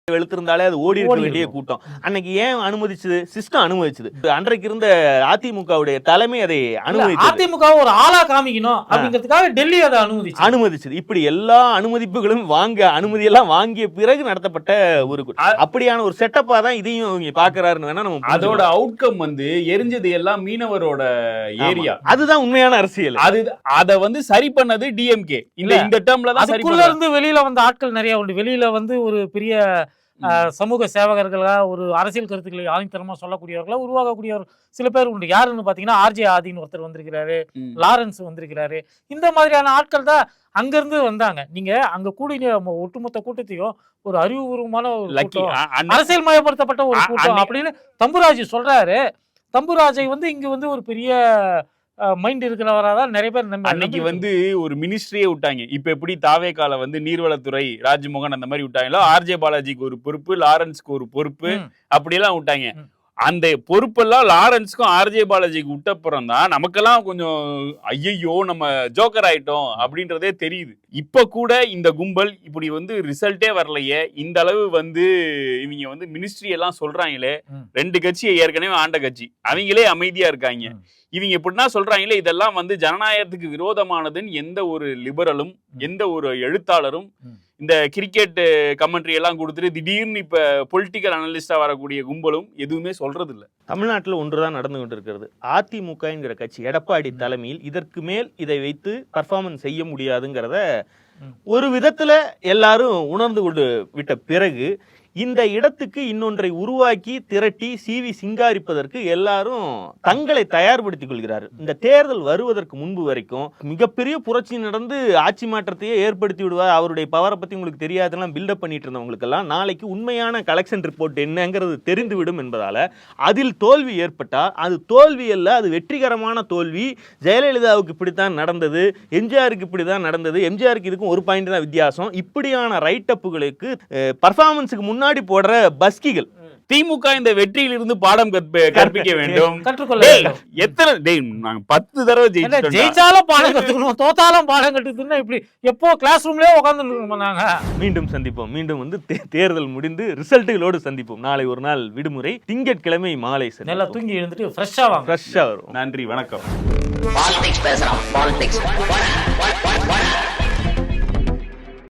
வெளுத்திருந்தாலே அது ஓடி இருக்க வேண்டிய கூட்டம். அன்னைக்கு ஏன் அனுமதிச்சது? சிஸ்டம் அனுமதிச்சது. அன்றைக்கு இருந்த அதிமுகவுடைய தலைமை அதை அனுமதிச்சது. அதிமுக ஒரு ஆளா காமிக்கணும் அப்படிங்கிறதுக்காக டெல்லி அதை அனுமதிச்சது. இப்படி எல்லா அனுமதிப்புகளும் அனுமதியெல்லாம் வாங்கிய பிறகு நடத்தப்பட்ட ஒரு அப்படியான ஒரு செட்டப்பா தான் இதையும் இவங்க பாக்குறாருன்னு வேணா நம்ம. அதோட அவுட்கம் வந்து எரிஞ்சது எல்லாம் மீனவரோட ஏரியா. அதுதான் உண்மையான அரசியல். அத வந்து சரி பண்ணது டிஎம்கே. இந்த டேர்ம்ல தான் அதுக்குள்ள இருந்து வெளியில வந்த ஆட்கள் நிறைய உண்டு. வெளியில வந்து ஒரு பெரிய சமூக சேவகர்களா, ஒரு அரசியல் கருத்துக்களை ஆணித்தரமா சொல்லக்கூடியவர்களா உருவாகக்கூடியவர் சில பேர் உண்டு. யாருன்னு பாத்தீங்கன்னா ஆர்ஜே ஆதின்னு ஒருத்தர் வந்திருக்கிறாரு, லாரன்ஸ் வந்திருக்கிறாரு. இந்த மாதிரியான ஆட்கள் தான் அங்கிருந்து வந்தாங்க. நீங்க அங்க கூடிய ஒட்டுமொத்த கூட்டத்தையும் ஒரு அறிவுபூர்வமான அரசியல் மயப்படுத்தப்பட்ட ஒரு கூட்டம் அப்படின்னு தம்புராஜ் சொல்றாரு. தம்புராஜை வந்து இங்க வந்து ஒரு பெரிய மைண்ட் இருக்கிறவராதான் நிறைய பேர் அன்னைக்கு வந்து ஒரு மினிஸ்ட்ரியே விட்டாங்க. இப்ப எப்படி தாவேகால வந்து நீர்வளத்துறை ராஜ்மோகன் அந்த மாதிரி விட்டாங்களோ, ஆர்ஜே பாலாஜிக்கு ஒரு பொறுப்பு, லாரன்ஸ்க்கு ஒரு பொறுப்பு, அப்படியெல்லாம் விட்டாங்க. அந்த பொறுப்பெல்லாம் லாரன்ஸ்க்கும் ஆர்ஜே பாலாஜிக்கு விட்டப்புறம் தான் நமக்கெல்லாம் கொஞ்சம் ஐயோ நம்ம ஜோக்கர் ஆயிட்டோம் அப்படின்றதே தெரியுது. இப்ப கூட இந்த கும்பல் இப்படி வந்து ரிசல்ட்டே வரலையே, இந்த அளவு வந்து இவங்க வந்து மினிஸ்ட்ரி எல்லாம் சொல்றாங்களே, 2 கட்சியை ஏற்கனவே ஆண்ட கட்சி, அவங்களே அமைதியா இருக்காங்க. இவங்க எப்படின்னா சொல்றாங்களே, இதெல்லாம் வந்து ஜனநாயகத்துக்கு விரோதமானதுன்னு எந்த ஒரு லிபரலும் எந்த ஒரு எழுத்தாளரும் இந்த கிரிக்கெட் கமெண்ட்ரி எல்லாம் கொடுத்துட்டு திடீர்னு இப்ப பொலிட்டிக்கல் அனலிஸ்டா வரக்கூடிய கும்பலும் எதுவுமே சொல்றது இல்ல. தமிழ்நாட்டில் ஒன்றுதான் நடந்து கொண்டிருக்கிறது. அதிமுக என்கிற கட்சி எடப்பாடி தலைமையில் இதற்கு மேல் இதை வைத்து பர்ஃபார்மன்ஸ் செய்ய முடியாதுங்கிறத ஒரு விதத்துல எல்லாரும் உணர்ந்து கொண்டு விட்ட பிறகு இந்த இடத்துக்கு இன்னொன்றை உருவாக்கி திரட்டி சிவி சிங்காரிப்பதற்கு எல்லாரும் தங்களை தயார்படுத்திக் கொள்கிறார்கள். இந்த தேர்தல் வருவதற்கு முன்பு வரைக்கும் மிகப்பெரிய புரட்சி நடந்து ஆட்சி மாற்றத்தையே ஏற்படுத்தி விடுவார், அவருடைய பவரை பத்தி உங்களுக்கு தெரியாதெல்லாம் பில்டப் பண்ணிட்டு இருந்தவங்களுக்கு எல்லாம் நாளைக்கு உண்மையான கலெக்ஷன் ரிப்போர்ட் என்னங்கிறது தெரிந்துவிடும் என்பதால அதில் தோல்வி ஏற்பட்டால் அது தோல்வி அல்ல, அது வெற்றிகரமான தோல்வி. ஜெயலலிதாவுக்கு இப்படித்தான் நடந்தது, எம்ஜிஆருக்கு இப்படிதான் நடந்தது, எம்ஜிஆருக்கு இதுக்கும் ஒரு பாயிண்ட் தான் வித்தியாசம். இப்படியான ரைட் அப்புகளுக்கு பர்ஃபார்மன்ஸுக்கு முன்னாடி போடுற பஸ்கிகள் திமுக இந்த வெற்றியிலிருந்து பாடம் கற்பிக்க வேண்டும். எத்தனை 10 தடவை ஜெயிச்சாலும் பாடம் கத்துக்கணும், தோத்தாலும் பாடம் கத்துக்கணும். இப்படி எப்போ கிளாஸ் ரூம்லயே உட்கார்ந்து மீண்டும் சந்திப்போம். மீண்டும் வந்து தேர்தல் முடிந்து ரிசல்ட்டுகளோடு சந்திப்போம். நாளை ஒரு நாள் விடுமுறை, திங்கட்கிழமை மாலை நல்லா தூங்கி எழுந்துட்டு ஃப்ரெஷ்ஷா வரும். நன்றி, வணக்கம். பாலிடிக்ஸ் பேசுறோம், பாலிடிக்ஸ்.